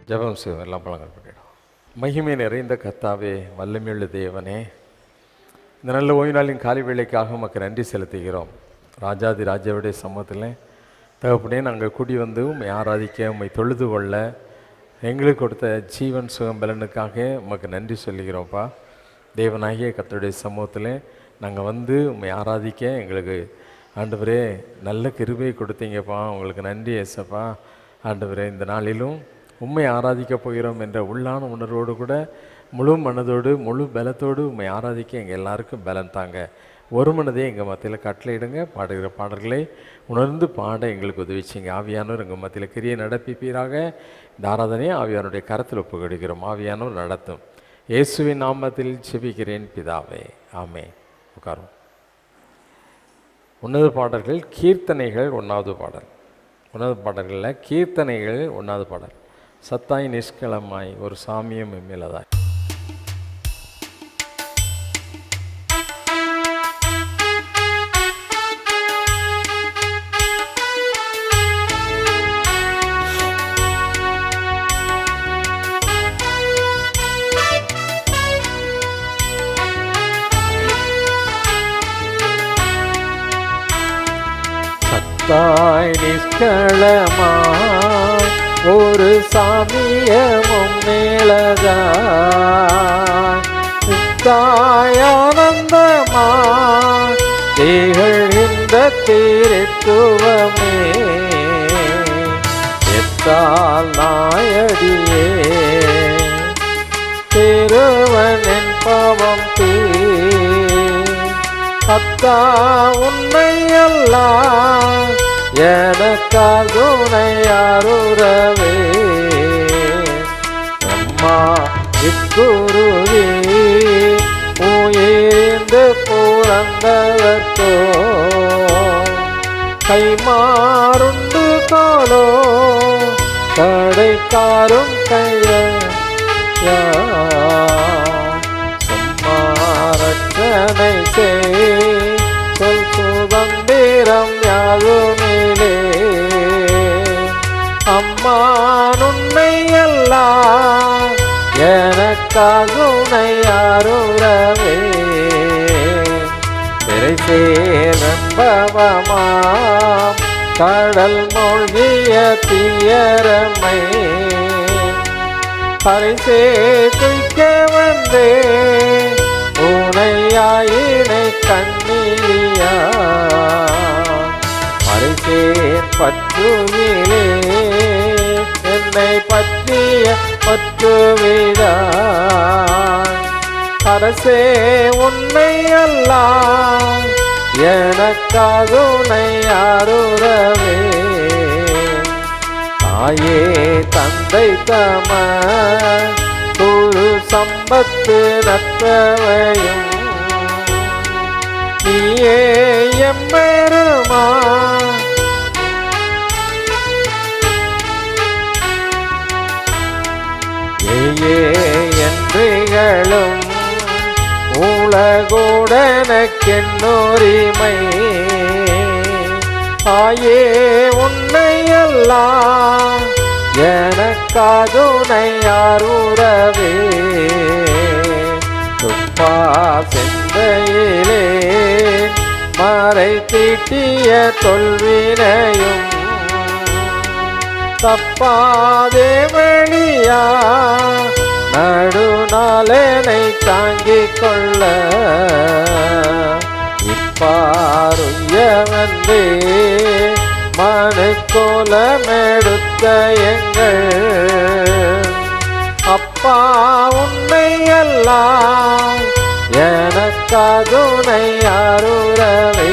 ஜெபம் செய்வோம். எல்லாம் பழங்கள் பண்ணிடும். மகிமை நிறைந்த கர்த்தாவே, வல்லமையுள்ள தேவனே, இந்த நல்ல ஓய்வு நாளின் காலை வேளைக்காக உமக்கு நன்றி செலுத்துகிறோம். ராஜாதி ராஜாவுடைய சமூகத்தில் தகப்பனே, நாங்கள் கூடி வந்து உம்மை ஆராதிக்க, உம்மை தொழுது கொள்ள எங்களுக்கு கொடுத்த ஜீவன் சுகம் பலனுக்காக உமக்கு நன்றி சொல்லுகிறோம்ப்பா. தேவனாகிய கர்த்தருடைய சமூகத்தில் நாங்கள் வந்து உம்மை ஆராதிக்க எங்களுக்கு ஆண்டவரே நல்ல கிருபை கொடுத்தீங்கப்பா. உங்களுக்கு நன்றி ஏசப்பா. ஆண்டவரே, இந்த நாளிலும் உம்மை ஆராதிக்க போகிறோம் என்ற உள்ளான உணர்வோடு கூட முழு மனதோடு முழு பலத்தோடு உம்மை ஆராதிக்க எங்கள் எல்லாருக்கும் பலன் தாங்க. ஒரு மனதே எங்கள் மத்தியில் கட்டளையிடுங்க. பாடுகிற பாடல்களை உணர்ந்து பாட எங்களுக்கு உதவிச்சிங்க. ஆவியானவர் எங்கள் மத்தியில் கிரியை நடப்பிப்பீராக. இந்த ஆராதனையை ஆவியானுடைய கரத்தில் ஒப்புக்கொடுக்கிறோம். ஆவியானவர் நடத்தும். இயேசுவின் நாமத்தில் செபிக்கிறேன் பிதாவே, ஆமே. உட்காரும். உன்னத பாடல்கள் கீர்த்தனைகள் 1வது பாடல். உன்னத பாடல்களில் கீர்த்தனைகள் 1வது பாடல். சத்தாய் நிஷ்களமாய் ஒரு சாமியம் மேலதாய். சத்தாய் நிஷ்களமாய் ஒரு சாமியமும் மேலதாய், சித்தாய் ஆனந்தமாய் திகழ்கின்ற தீரத்துவமே, எத்தால் நாயடியே திருவனின் பாவம் தீ. அத்தா உன்னை அல்லால் எனக்கால் துணை யாருறவே, அம்மா இக்குருவி உயிர்ந்து புறந்தவர்க்கோ கைமாறுண்டு காலோ கடைக்காரும் கைய சம்மாரட்சனை செய் சொல் சுதந்திரம் யாருமிலே, அம்மா நுண்மை எல்லாம் எனக்காகுனை யாருறவே, திரைசேரம்பவமாம் கடல் மூழ்கிய தீயரமை பரிசே துய்க்க வந்தே உனையாயினை கண்ணிலியா பரிசேன் பற்றுவிலே என்னை பற்றிய பற்றுவிடாய், அரசே உன்னை அல்லால் எனக்காகுனை யாருறவே, தாயே தந்தை தம குரு சம்பத்து நற்றவையும் நீயே எம்பெருமா ஏயே என்றிகளும் உலகோடனக்கென்னுரிமை, ஆயே உன்னை அல்லால் எனக்காதுனை யாருறவே, துப்பா செந்தையிலே மறை தீட்டிய தொல்வினையும் தப்பாதே வெளியா நடுநாளனை தாங்கிக் கொள்ள, இப்பாருயவந்தே மனுக்கோலமெடுத்த எங்கள் அப்பா உன்னை அல்லால் எனக்காதுனை யாருறவே,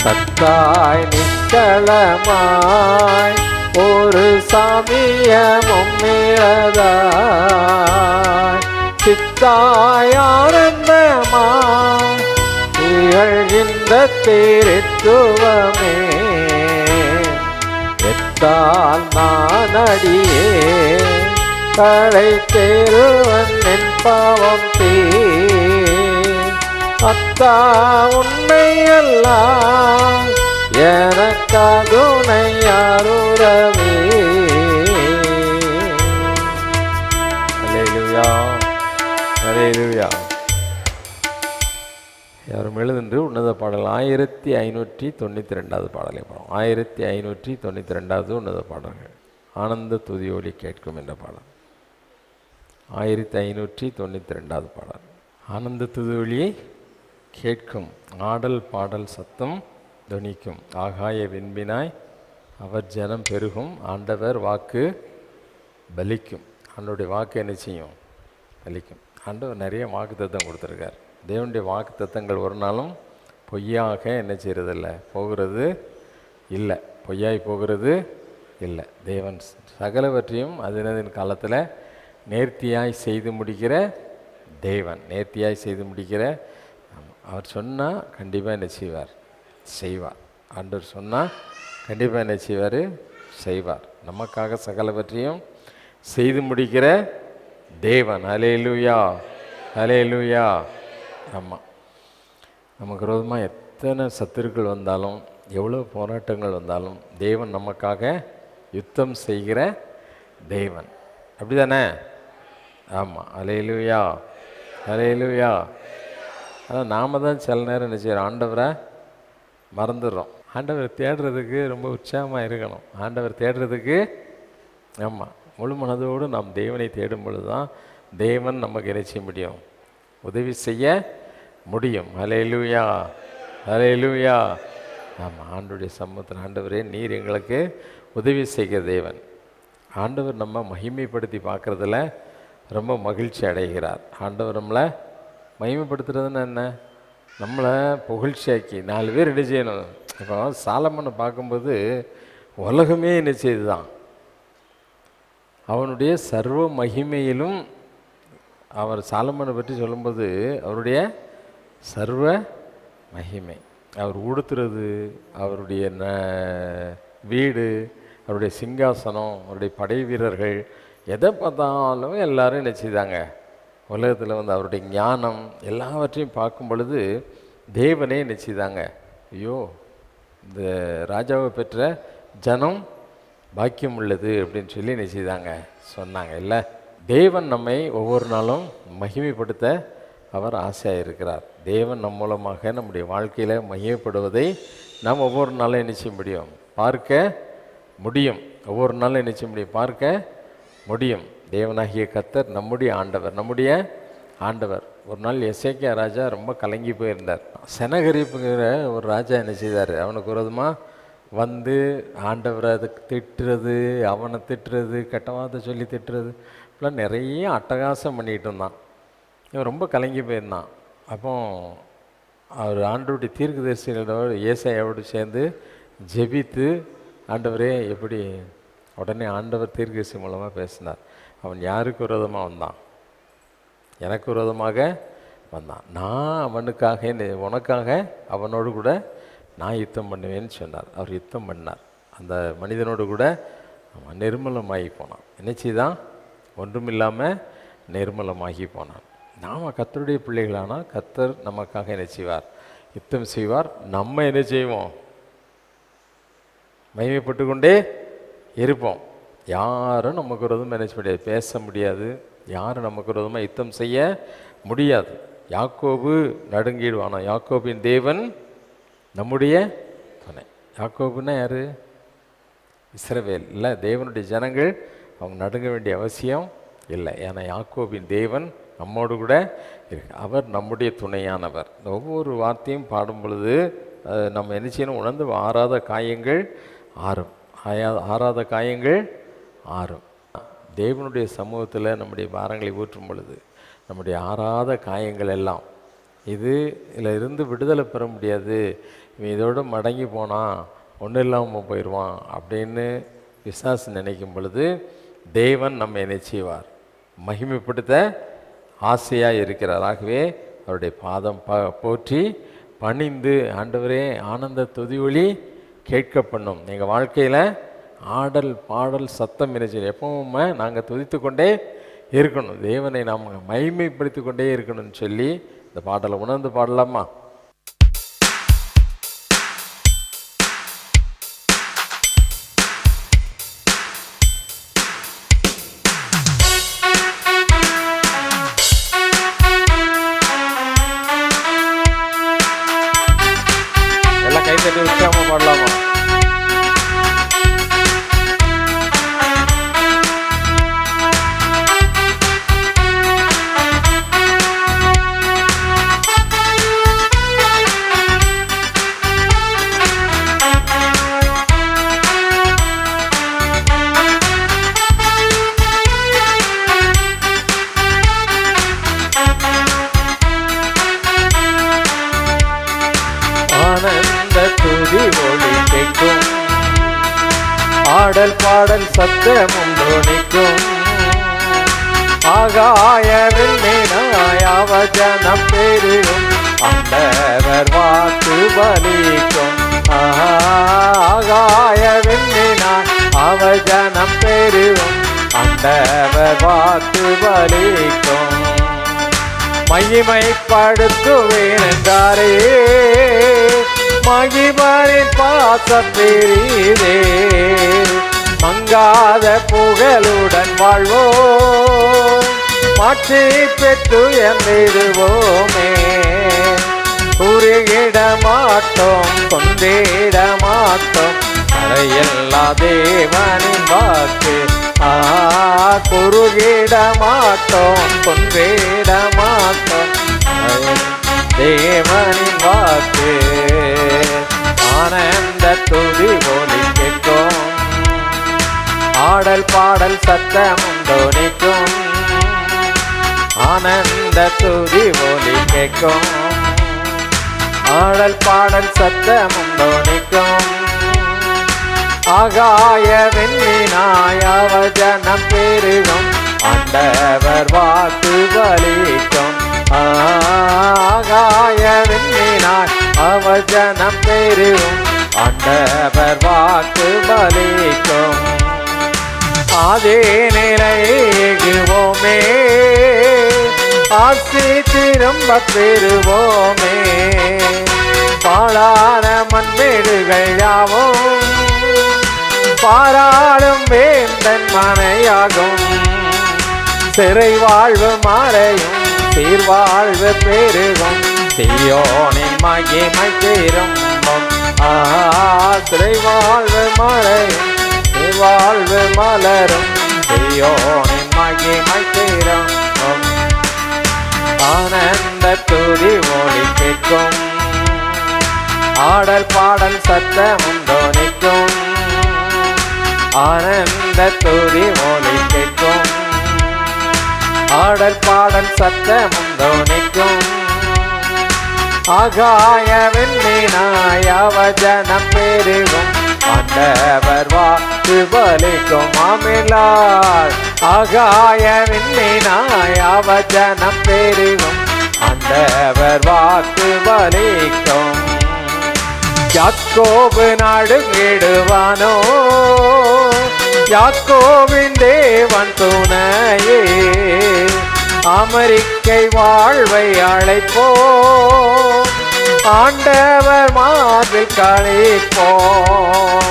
சத்தாய் நிஷ்களமாய் ஒரு சாமியமும் மேலதாய், சித்தாய் ஆனந்தமாய் திகழ்கின்ற தீரத்துவமே, எத்தால் நான் அடியே தலை தேருவன் என் பாவம் தீ. அத்தா உன்னை அல்லால் எனக்காதுனை யாருறவே, என்று உன்னத பாடல் 1592 பாடலை பாடும். 1592 உன்னத பாடல்கள். ஆனந்த துதி ஒலி கேட்கும் என்ற பாடல் 1592 பாடல். ஆனந்த துதி ஒலியை கேட்கும், ஆடல் பாடல் சத்தம் துணிக்கும், ஆகாய விண்பினாய் அவர் ஜனம் பெருகும், ஆண்டவர் வாக்கு பலிக்கும். ஆண்டவருடைய வாக்கு என்ன செய்யும்? பலிக்கும். ஆண்டவர் நிறைய வாக்கு தத்தம் கொடுத்துருக்கார். தேவனுடைய வாக்கு தத்தங்கள் ஒரு நாளும் பொய்யாக என்ன செய்கிறதில்ல, போகிறது இல்லை, பொய்யாய் போகிறது இல்லை. தேவன் சகலவற்றையும் அதனதின் காலத்தில் நேர்த்தியாய் செய்து முடிக்கிற தேவன், நேர்த்தியாய் செய்து முடிக்கிற. அவர் சொன்னால் கண்டிப்பாக என்ன செய்வார்? செய்வார். ஆண்டவர் சொன்னால் கண்டிப்பாக என்ன செய்வார்? செய்வார். நமக்காக சகலவற்றையும் செய்து முடிக்கிற தேவன். ஹல்லேலூயா, ஹல்லேலூயா. ஆமாம், நமக்கு விரோதமாக எத்தனை சத்துருக்கள் வந்தாலும், எவ்வளோ போராட்டங்கள் வந்தாலும், தேவன் நமக்காக யுத்தம் செய்கிற தேவன். அப்படி தானே? ஆமாம், ஹல்லேலூயா, ஹல்லேலூயா. அதான் நாம் தான் சில நேரம் என்ன செய்கிறோம்? ஆண்டவரை மறந்துடுறோம். ஆண்டவர் தேடுறதுக்கு ரொம்ப உற்சாகமாக இருக்கணும். ஆண்டவர் தேடுறதுக்கு ஆமாம், முழு மனதோடு நாம் தேவனை தேடும் பொழுது தான் தேவன் நமக்கு என்ன செய்ய முடியும்? உதவி செய்ய முடியும். ஹல்லேலூயா, ஹல்லேலூயா. ஆமாம், ஆண்டவருடைய சமூகத்தில், ஆண்டவரே நீர் எங்களுக்கு உதவி செய்கிற தேவன். ஆண்டவர் நம்ம மகிமைப்படுத்தி பார்க்குறதுல ரொம்ப மகிழ்ச்சி அடைகிறார். ஆண்டவர் நம்மளை மகிமைப்படுத்துறதுன்னு என்ன? நம்மளை புகழ்ச்சியாக்கி 4 பேர் என்ன செய்யணும்? இப்போ சாலமனை பார்க்கும்போது உலகமே என்ன செய்து தான் அவனுடைய சர்வ மகிமையிலும், அவர் சாலமனை பற்றி சொல்லும்போது அவருடைய சர்வ மகிமை, அவர் உடுத்துறது, அவருடைய வீடு, அவருடைய சிங்காசனம், அவருடைய படை வீரர்கள், எதை பார்த்தாலும் எல்லாரும் என்ன செய்தாங்க? உலகத்தில் வந்து அவருடைய ஞானம் எல்லாவற்றையும் பார்க்கும் பொழுது தேவனே என்ன செய்தாங்க? ஐயோ, இந்த ராஜாவை பெற்ற ஜனம் பாக்கியம் உள்ளது அப்படின்னு சொல்லி என்ன செய்தாங்க? சொன்னாங்க. இல்லை, தேவன் நம்மை ஒவ்வொரு நாளும் மகிமைப்படுத்த அவர் ஆசையாக இருக்கிறார். தேவன் நம் மூலமாக நம்முடைய வாழ்க்கையில் மகிமைப்படுவதை நாம் ஒவ்வொரு நாளும் என்ன செய்ய முடியும்? பார்க்க முடியும். ஒவ்வொரு நாளும் என்ன செய்ய முடியும்? பார்க்க முடியும். தேவனாகிய கர்த்தர் நம்முடைய ஆண்டவர், நம்முடைய ஆண்டவர். ஒரு நாள் எசேக்கியா ராஜா ரொம்ப கலங்கி போயிருந்தார். செனகரிப்புங்கிற ஒரு ராஜா என்ன செய்தார்? அவனுக்கு விரோதமாக வந்து ஆண்டவரை அதுக்கு திட்டுறது, அவனை திட்டுறது, கெட்டவாத சொல்லி திட்டுறது, இப்பெல்லாம் நிறைய அட்டகாசம் பண்ணிகிட்டு இருந்தான். இவன் ரொம்ப கலங்கி போயிருந்தான். அப்போ அவர் ஆண்டவருடைய தீர்க்கதரிசிகளோடு ஏசாயாவோடு சேர்ந்து ஜெபித்து, ஆண்டவரே எப்படி, உடனே ஆண்டவர் தீர்க்கதரிசி மூலமாக பேசினார். அவன் யாருக்கு விரோதமாக வந்தான்? எனக்கு விரோதமாக வந்தான். நான் அவனுக்காக, உனக்காக அவனோடு கூட நான் யுத்தம் பண்ணுவேன்னு சொன்னார். அவர் யுத்தம் பண்ணார். அந்த மனிதனோடு கூட அவன் நிர்மலமாகி போனான். என்ன செய்தான்? ஒன்றுமில்லாமல் நிர்மலமாகி போனான். நாம் கர்த்தருடைய பிள்ளைகளானால் கர்த்தர் நமக்காக என்ன செய்வார்? யுத்தம் செய்வார். நம்ம என்ன செய்வோம்? மகிமைப்பட்டு கொண்டே இருப்போம். யாரும் நமக்கு விரோதமாக என்ன செய்ய முடியாது, பேச முடியாது. யாரும் நமக்கு விரோதமாக யுத்தம் செய்ய முடியாது. யாக்கோபு நடுங்கிடுவானா? யாக்கோபின் தேவன் நம்முடைய துணை. யாக்கோபுன்னா யார்? இஸ்ரவேல். இல்லை, தேவனுடைய ஜனங்கள் அவங்க நடுங்க வேண்டிய அவசியம் இல்லை. ஏன்னா யாக்கோபின் தேவன் நம்மோடு கூட இருக்கு. அவர் நம்முடைய துணையானவர். ஒவ்வொரு வார்த்தையும் பாடும் பொழுது நம்ம என்ன செய்யணும்? உணர்ந்து ஆறாத காயங்கள் ஆறும், ஆறாத காயங்கள் ஆறும். தேவனுடைய சமூகத்தில் நம்முடைய பாரங்களை ஊற்றும் பொழுது நம்முடைய ஆறாத காயங்கள் எல்லாம், இதில் இருந்து விடுதலை பெற முடியாது, இவன் இதோடு மடங்கி போனான், ஒன்றும் இல்லாமல் போயிடுவான் அப்படின்னு பிசாசு நினைக்கும் பொழுது தேவன் நம்ம என்ன செய்வார்? மகிமைப்படுத்த ஆசையாக இருக்கிறார். ஆகவே அவருடைய பாதம் போற்றி பணிந்து, ஆண்டவரே ஆனந்த துதி ஒலி கேட்க பண்ணும். எங்கள் வாழ்க்கையில் ஆடல் பாடல் சத்தம் என்ன எப்பவுமே நாங்கள் துதித்து கொண்டே இருக்கணும். தேவனை நாம் மகிமைப்படுத்தி கொண்டே இருக்கணும்னு சொல்லி இந்த பாடலை உணர்ந்து பாடலாமா? ஆடல் பாடல் சத்தமும் தொனிக்கும். ஆகாய விண்ணினாய் அவஜனம் பெருகும். ஆண்டவர் வாக்கு பலிக்கும். ஆகாய விண்ணினாய் அவஜனம் பெருகும். ஆண்டவர் வாக்கு பலிக்கும். மகிமைப்படுத்துவேன் என்றாரே, மகிமரின் பாசம் பெரிதே. மங்காத புகழுடன் வாழ்வோம், மாற்றி பெற்று எந்திடுவோமே. குறுகிட மாட்டோம், கொண்டிட மாட்டோம், அறையெல்லா தேவனின் வாக்கு. குறுகிட மாட்டோம், கொண்டிட மாட்டோம், தேவனின் வாக்கு. ஆனந்த துதி ஒலி கேட்கும். ஆடல் பாடல் சத்தமும் தொனிக்கும். ஆனந்த துதி ஒலி கேட்கும். ஆடல் பாடல் சத்தமும் தொனிக்கும். ஆகாய விண்ணினாய் அவஜனம் பெருகும். ஆண்டவர் வாக்கு பலிக்கும். ஆகாய விண்ணினாய் அவஜனம் பெருகும். ஆண்டவர் வாக்கு பலிக்கும். அதே நிலையுவோமே, ஆசி திரும்ப பெறுவோமே. பாழான மண்மேடுகள் யாவும் பாராளும் வேந்தன் மனையாகும். சிறை வாழ்வு மறையும், சீர்வாழ்வு பெருகும். சீயோனின் மகிமை திரும்பும். சிறை வாழ்வு மறையும், வாழ்வு மலரும். சீயோனின் மகிமை திரும்பும். ஆனந்த துதி ஒலி கேட்கும். ஆடல் பாடல் சத்தமும் தொனிக்கும். ஆனந்த துதி ஒலி கேட்கும். ஆடல் பாடல் சத்தமும் தொனிக்கும். ஆகாய விண்ணினாய் அவஜனம் பெருகும். ஆண்டவர் வாக்கு பலிக்கும். ஆமெலால் ஆகாய விண்ணினாய் அவஜனம் பெருகும். ஆண்டவர் வாக்கு பலிக்கும். யாக்கோபு நடுங்கிடுவானோ, யாக்கோபின் தேவன் துணையே. அமெரிக்கை வாழ்வை அழைப்போம், ஆண்டவர் மார்பில் களிப்போம்.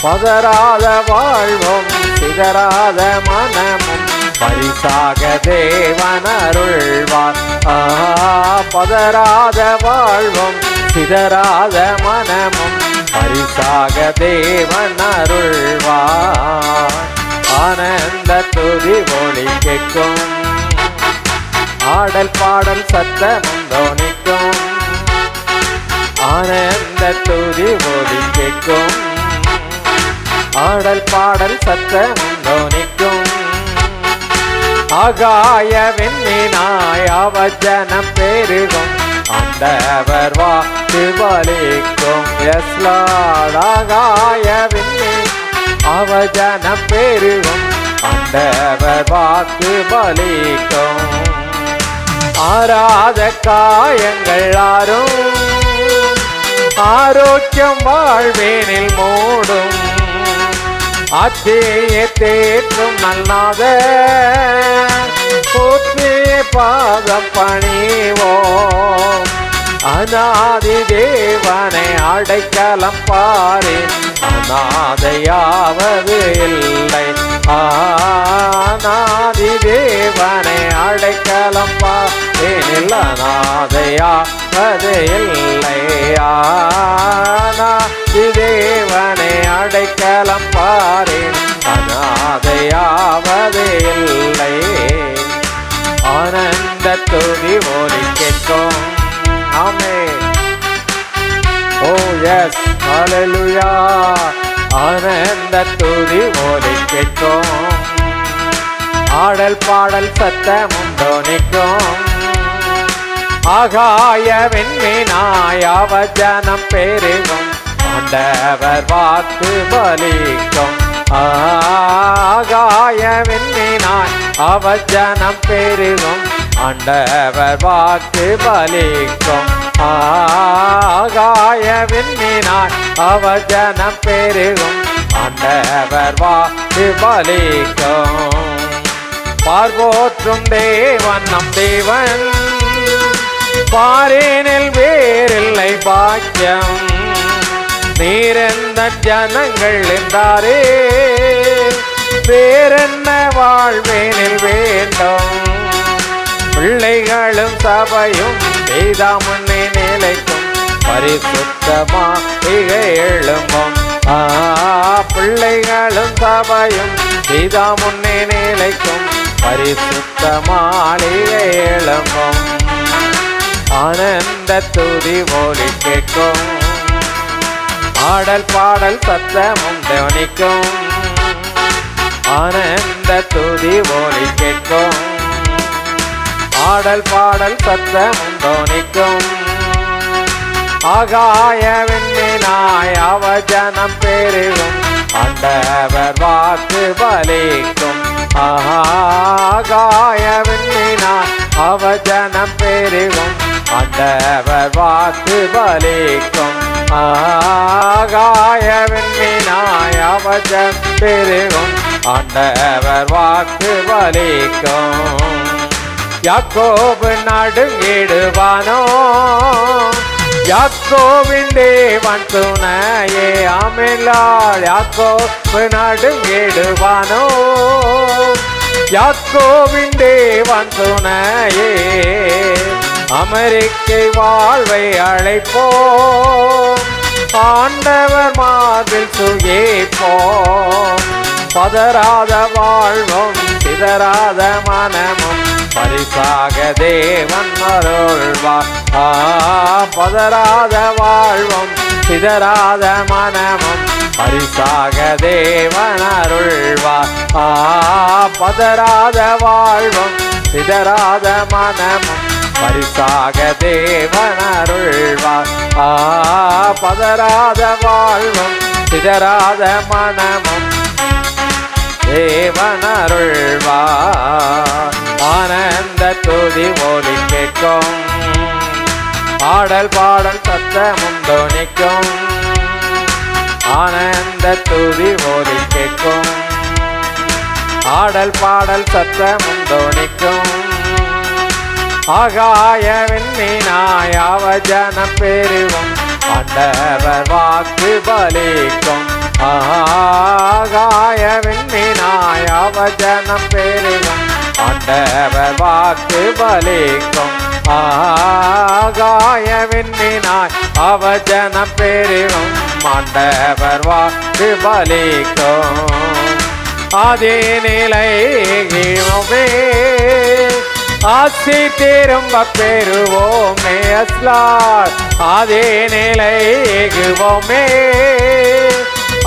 பதறாத வாழ்வும் சிதறாத மனமும் பரிசாக தேவன் அருள்வார். பதறாத வாழ்வும் சிதறாத மனமும் பரிசாக தேவன் அருள்வார். ஆனந்த துதி ஒலி கேட்கும். ஆடல் பாடல் சத்தமும் தொனிக்கும். ஆனந்த துதி ஒலி கேட்கும். ஆடல் பாடல் சத்தமும் தொனிக்கும். ஆகாய விண்ணினாய் அவஜனம் பெருகும். ஆண்டவர் வாக்கு பலிக்கும். Yes Lord. ஆகாய விண்ணின் அவஜனம் பெருகும். ஆண்டவர் வாக்கு பலிக்கும். ஆறாத காயங்கள் ஆறும், ஆரோக்கியம் வாழ்வேனில் மூடும். ஆட்சிய தேற்றும் நல்லாத போற்றிய பாதம் பணிவோம். அநாதி தேவனை அடைக்கலம் பாரேன், அநாதையாவது இல்லை. அநாதி தேவனை அடைக்கலம் பாரேன், அநாதையாவது இல்லை. அநாதி தேவனை அடைக்கலம் பாரேன், அநாதையாவது இல்லை. ஆனந்த துதி ஒலி கேட்கும். ஆமென். ஓ எஸ், ஹல்லேலூயா. ஆனந்த துதி ஒலி கேட்கும். ஆடல் பாடல் சத்தமும் தொனிக்கும். ஆகாய விண்மீனாய் அவஜனம் பெருகும். ஆண்டவர் வாக்கு பலிக்கும். அவஜனம் பெருகும் ஆண்டவர் வாக்கு பலிக்கும். ஆகாய விண்மீனாய் அவஜனம் பெருகும் ஆண்டவர் வாக்கு பலிக்கும். பார்போற்றும் தேவன் நம் தேவன், பாரேனில் வேறில்லை பாக்கியம். நீரெந்த ஜனங்கள் என்றாரே, வேறென்ன வாழ்வேனில் வேண்டும். பிள்ளைகளும் சபையும் செய்தா முன்னே நிலைக்கும் பரிசுத்தமாக எழும்பும். பிள்ளைகளும் சபையும் செய்தா முன்னே நிலைக்கும் பரிசுத்தமாளிகை எழும்பும். ஆனந்த துதி ஒலி கேட்கும், ஆடல் பாடல் சத்தமும் திவனிக்கும். ஆனந்த துதி ஒலி கேட்கும், ஆடல் பாடல் சத்தமும் தோனிக்கும். ஆகாய விண்மீனாய் அவஜனம் பெருகும் ஆண்டவர் வாக்கு பலிக்கும். ஆகாய விண்மீனாய் அவஜனம் பெருகும் ஆண்டவர் வாக்கு பலிக்கும். ஆகாய விண்மீனாய் அவஜனம் பெருகும் ஆண்டவர் வாக்கு பலிக்கும். யாக்கோபு நடுங்கிடுவானோ, யாக்கோபின் தேவன் துணையே. ஆமென்லால் யாக்கோபு நடுங்கிடுவானோ, யாக்கோபின் தேவன் துணையே. அமெரிக்கை வாழ்வை அழைப்போம், ஆண்டவர் மார்பில் சுகிப்போம். பதறாத வாழ்வும் சிதறாத மனமும் பரிசாக தேவன் அருள்வார். பதறாத வாழ்வும் சிதறாத மனமும் பரிசாக தேவன் அருள்வார். பதறாத வாழ்வும் சிதறாத மனமும் பரிசாக தேவன் அருள்வார். பதறாத வாழ்வும் சிதறாத மனமும் தேவன் அருள்வார். ஆனந்த துதி ஒலி கேட்கும், ஆடல் பாடல் சத்தமும் தோனிக்கும். ஆனந்த துதி ஒலி கேட்கும், ஆடல் பாடல் சத்தமும் தோனிக்கும். ஆகாய விண்மீனாய் அவஜனம் பெருகும் ஆண்டவர் வாக்கு பலிக்கும். ஆகாய விண்மீனாய் அவஜனம் பெருகும் ஆண்டவர் வாக்கு பலிக்கும். ஆகாய விண்மீனாய் அவஜனம் பெருகும் ஆண்டவர் வாக்கு பலிக்கும். ஆதி நிலையுமே ஆசி திரும்ப பெறுவோமே. அஸ்லார் ஆதி நிலையுமே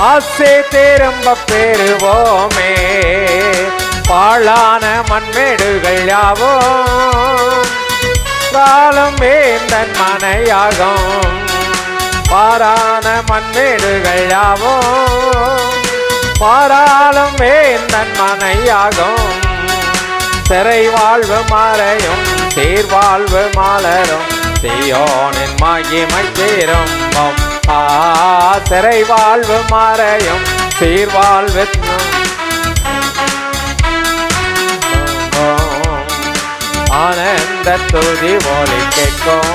ஆசி திரும்ப பெறுவோமே. பாழான மண்மேடுகள் யாவும் காலம் வேந்தன் மனையாகும். பாரான மண்மேடுகள் யாவும் பாராளும் வேந்தன் மனையாகும். சிறை வாழ்வு மறையும் சீர்வாழ்வு மலரும் சீயோனின் மகிமை திரும்பும். சிறை வாழ்வு மறையும் சீர்வாழ்வு ஆனந்த துதி ஒலி கேட்கும்,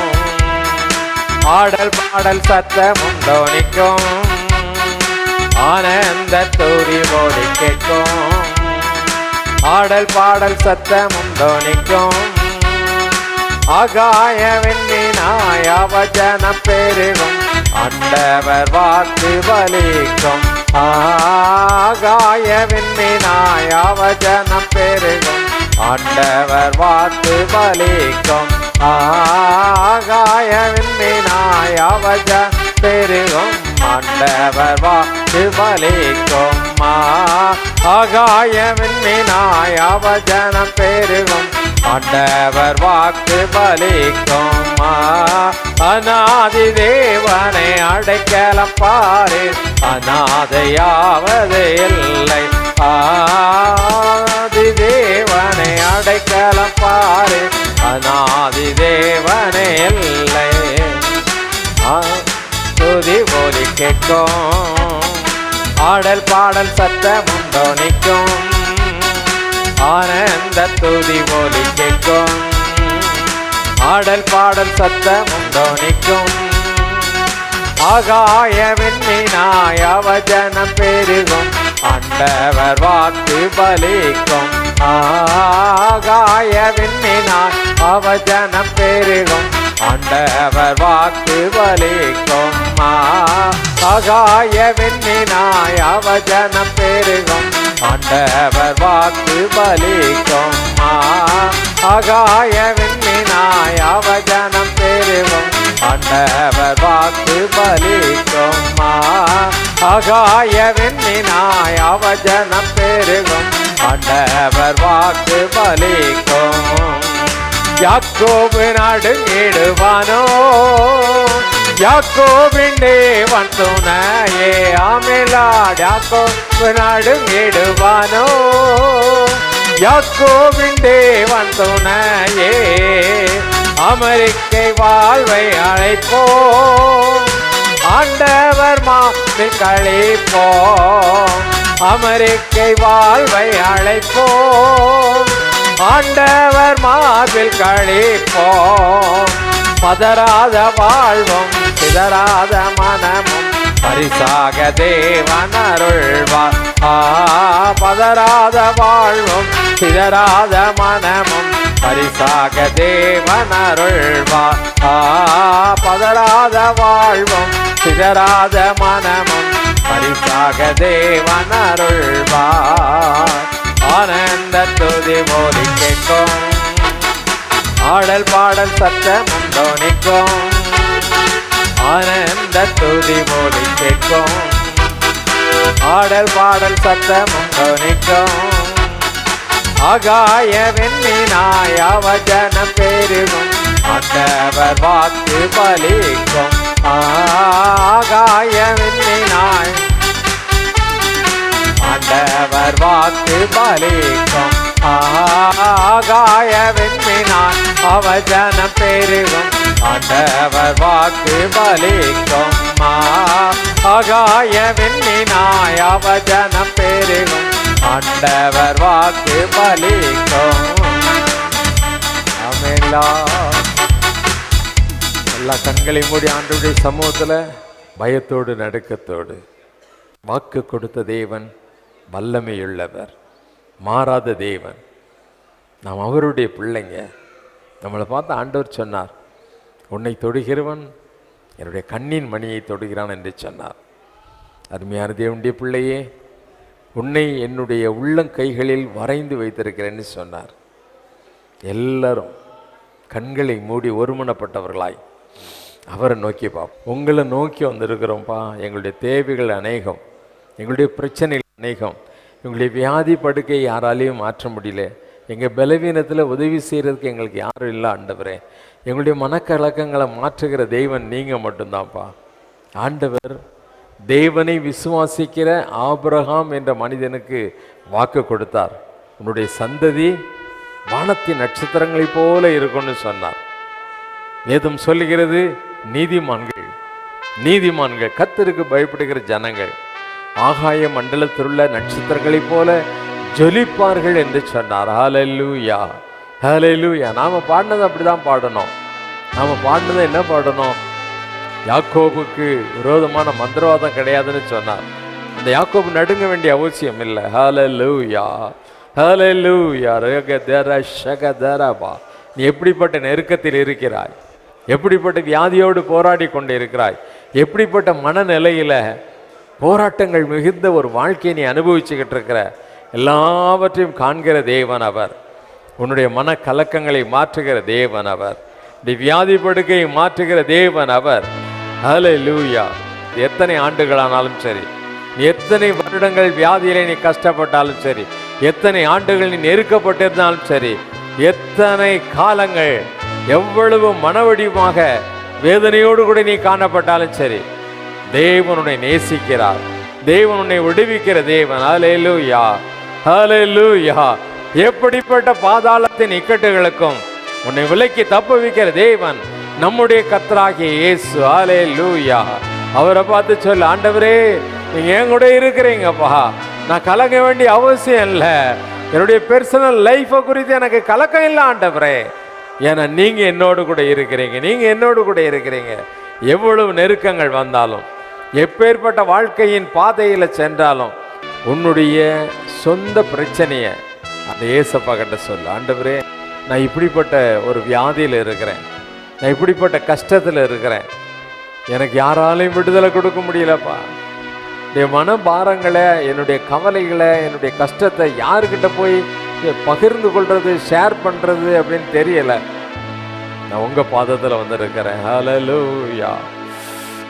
ஆடல் பாடல் சத்தமும் தோனிக்கும். ஆனந்த துதி ஒலி கேட்கும், ஆடல் பாடல் சத்தமும் தோனிக்கும். ஆகாய விண்மீனாய் அவஜனம் பெருகும் ஆண்டவர் வாக்கு பலிக்கும். ஆகாய விண்மீனாய் அவஜனம் பெருகும் ஆண்டவர் வாக்கு பலிக்கும். ஆகாய விண்மீனாய் அவஜனம் பெருகும் ஆண்டவர் வாக்கு பலிக்கும். ஆகாய விண்மீனாய் அவஜனம் பெருகும் ஆண்டவர் வாக்கு பலிக்கும். அநாதி தேவனை அடைக்கலம் பாரு, அநாதையாவது இல்லை. ஆதி தேவன் ஒலி கேட்கும், ஆடல் பாடல் சத்தமும் தொனிக்கும், ஆனந்த துதி ஒலி கேட்கும், ஆடல் பாடல் சத்தமும் தொனிக்கும், ஆகாய விண்மீனாய் அவஜனம் பெருகும், ஆண்டவர் வாக்கு பலிக்கும், ஆகாய விண்மீனாய் அவஜனம் பெருகும், ஆண்டவர் வாக்கு பலிக்கும், ஆகாய விண்மீனாய் அவஜனம் பெருகும், ஆண்டவர் வாக்கு பலிக்கும், ஆகாய விண்மீனாய் அவஜனம் பெருகும், ஆண்டவர் வாக்கு பலிக்கும், ஆகாய விண்மீனாய் அவஜனம் பெருகும், ஆண்டவர் வாக்கு பலிக்கும். யாக்கோபு நடுங்கிடுவானோ, யாக்கோபின் தேவன் துணையே, ஆமெலாட் யாக்கோபு நடுங்கிடுவானோ, யாக்கோபின் தேவன் துணையே, அமெரிக்கை வாழ்வை அழைப்போம், ஆண்டவர் மாவில் கழிப்போம், அமெரிக்கை வாழ்வை அழைப்போம், ஆண்டவர் மார்பில் கழிப்போம், பதறாத வாழ்வும் சிதறாத மனமும் பரிசாக தேவன் அருள்வார், பதறாத வாழ்வும் சிதறாத மனமும் பரிசாக தேவன் அருள்வார், பதறாத வாழ்வும் சிதறாத மனமும் பரிசாக தேவன் அருள்வார், ஆனந்த துதி ஒலி கேட்கும், ஆடல் பாடல் சத்தமும் தொனிக்கும், ஆனந்த துதி ஒலி கேட்கும், ஆடல் பாடல் சத்தமும் தொனிக்கும், ஆகாய விண்மீனாய் அவஜனம் பெருகும், ஆண்டவர் வாக்கு பலிக்கும், ஆகாய விண்மீனாய் ஆண்டவர் வாக்கு பலிக்கும், ஆகாய விண்மீனாய் அவஜனம் பெருகும், ஆண்டவர் வாக்கு பலிக்கும், ஆகாய விண்மீனாய் அவஜனம் பெருகும், ஆண்டவர் வாக்கு பலிக்கும். எல்லா கண்களை மூடி ஆண்டவருடைய சமூகத்துல பயத்தோடு நடுக்கத்தோடு, வாக்கு கொடுத்த தேவன் வல்லமையுள்ளவர், மாறாத தேவன், நாம் அவருடைய பிள்ளைங்க. நம்மளை பார்த்து ஆண்டவர் சொன்னார், உன்னை தொடுகிறவன் என்னுடைய கண்ணின் மணியை தொடுகிறான் என்று சொன்னார். அருமையான தேவனுடைய பிள்ளையே, உன்னை என்னுடைய உள்ளங்கைகளில் வரைந்து வைத்திருக்கிறேன்னு சொன்னார். எல்லாரும் கண்களை மூடி ஒருமனப்பட்டவர்களாய் அவரை நோக்கி பார்ப்போம். உங்களை நோக்கி வந்திருக்கிறோம்ப்பா. எங்களுடைய தேவைகள் அநேகம், எங்களுடைய பிரச்சனைகள் அநேகம், எங்களுடைய வியாதி படுக்கையை யாராலையும் மாற்ற முடியல, எங்கள் பலவீனத்தில் உதவி செய்கிறதுக்கு எங்களுக்கு யாரும் இல்லை ஆண்டவரே. எங்களுடைய மனக்கலக்கங்களை மாற்றுகிற தெய்வன் நீங்கள் மட்டும்தான்ப்பா. ஆண்டவர் தேவனை விசுவாசிக்கிற ஆபிரகாம் என்ற மனிதனுக்கு வாக்கு கொடுத்தார், உன்னுடைய சந்ததி வானத்தின் நட்சத்திரங்களைப் போல இருக்கும்னு சொன்னார். வேதம் சொல்லுகிறது, நீதிமான்கள் கர்த்தருக்கு பயப்படுகிற ஜனங்கள் ஆகாய மண்டலத்தில் உள்ள நட்சத்திரங்களைப் போல ஜொலிப்பார்கள் என்று சொன்னார். ஹல்லேலூயா, ஹல்லேலூயா. நாம பாடினது அப்படிதான் பாடணும். நாம பாடினதை என்ன பாடணும்? யாக்கோபுக்கு விரோதமான மந்திரவாதம் கிடையாதுன்னு சொன்னார். அந்த யாக்கோபு நடுங்க வேண்டிய அவசியம் இல்லை. ஹல்லேலூயா, ஹல்லேலூயா. நீ எப்படிப்பட்ட நெருக்கத்தில் இருக்கிறாய், எப்படிப்பட்ட வியாதியோடு போராடி கொண்டு இருக்கிறாய், எப்படிப்பட்ட மனநிலையில் போராட்டங்கள் மிகுந்த ஒரு வாழ்க்கையை நீ அனுபவிச்சுக்கிட்டு இருக்கிற, எல்லாவற்றையும் காண்கிற தேவன் அவர். உன்னுடைய மன கலக்கங்களை மாற்றுகிற தேவன் அவர். நீ வியாதி படுக்கையை மாற்றுகிற தேவன் அவர். ஹல்லேலூயா. எத்தனை ஆண்டுகளானாலும் சரி, எத்தனை வருடங்கள் வியாதியிலே நீ கஷ்டப்பட்டாலும் சரி, எத்தனை ஆண்டுகள் நீ நெருக்கப்பட்டிருந்தாலும் சரி, எத்தனை காலங்கள் எவ்வளவு மனவடிவமாக வேதனையோடு கூட நீ காணப்பட்டாலும் சரி, தேவன் உன்னை நேசிக்கிறார். தேவன் உன்னை விடுவிக்கிற தேவன். ஹல்லேலூயா, ஹல்லேலூயா. எப்படிப்பட்ட பாதாளத்தின் இக்கட்டுகளுக்கும் உன்னை விலக்கி தப்புவிக்கிற தேவன் நம்முடைய கர்த்தராகிய இயேசு. ஹல்லேலூயா, அவரை பார்த்து சொல்லு, ஆண்டவரே நீங்க என் கூட இருக்கிறீங்கப்பா, நான் கலங்க வேண்டிய அவசியம் இல்லை, என்னுடைய பர்சனல் லைஃபை குறித்து எனக்கு கலக்கம் இல்லை ஆண்டவரே, ஏன்னா நீங்க என்னோடு கூட இருக்கிறீங்க, நீங்க என்னோடு கூட இருக்கிறீங்க. எவ்வளவு நெருக்கங்கள் வந்தாலும், எப்பேற்பட்ட வாழ்க்கையின் பாதையில் சென்றாலும், உன்னுடைய சொந்த பிரச்சனையை அந்த ஏசப்பா கிட்ட சொல்லு. ஆண்டவரே நான் இப்படிப்பட்ட ஒரு வியாதியில் இருக்கிறேன், நான் இப்படிப்பட்ட கஷ்டத்தில் இருக்கிறேன், எனக்கு யாராலையும் விடுதலை கொடுக்க முடியலப்பா, என்னுடைய மன பாரங்களை, என்னுடைய கவலைகளை, என்னுடைய கஷ்டத்தை யாருக்கிட்ட போய் பகிர்ந்து கொள்றது, ஷேர் பண்ணுறது அப்படின்னு தெரியல. நான் உங்க பாதத்தில் வந்திருக்கிறேன். ஹல்லேலூயா.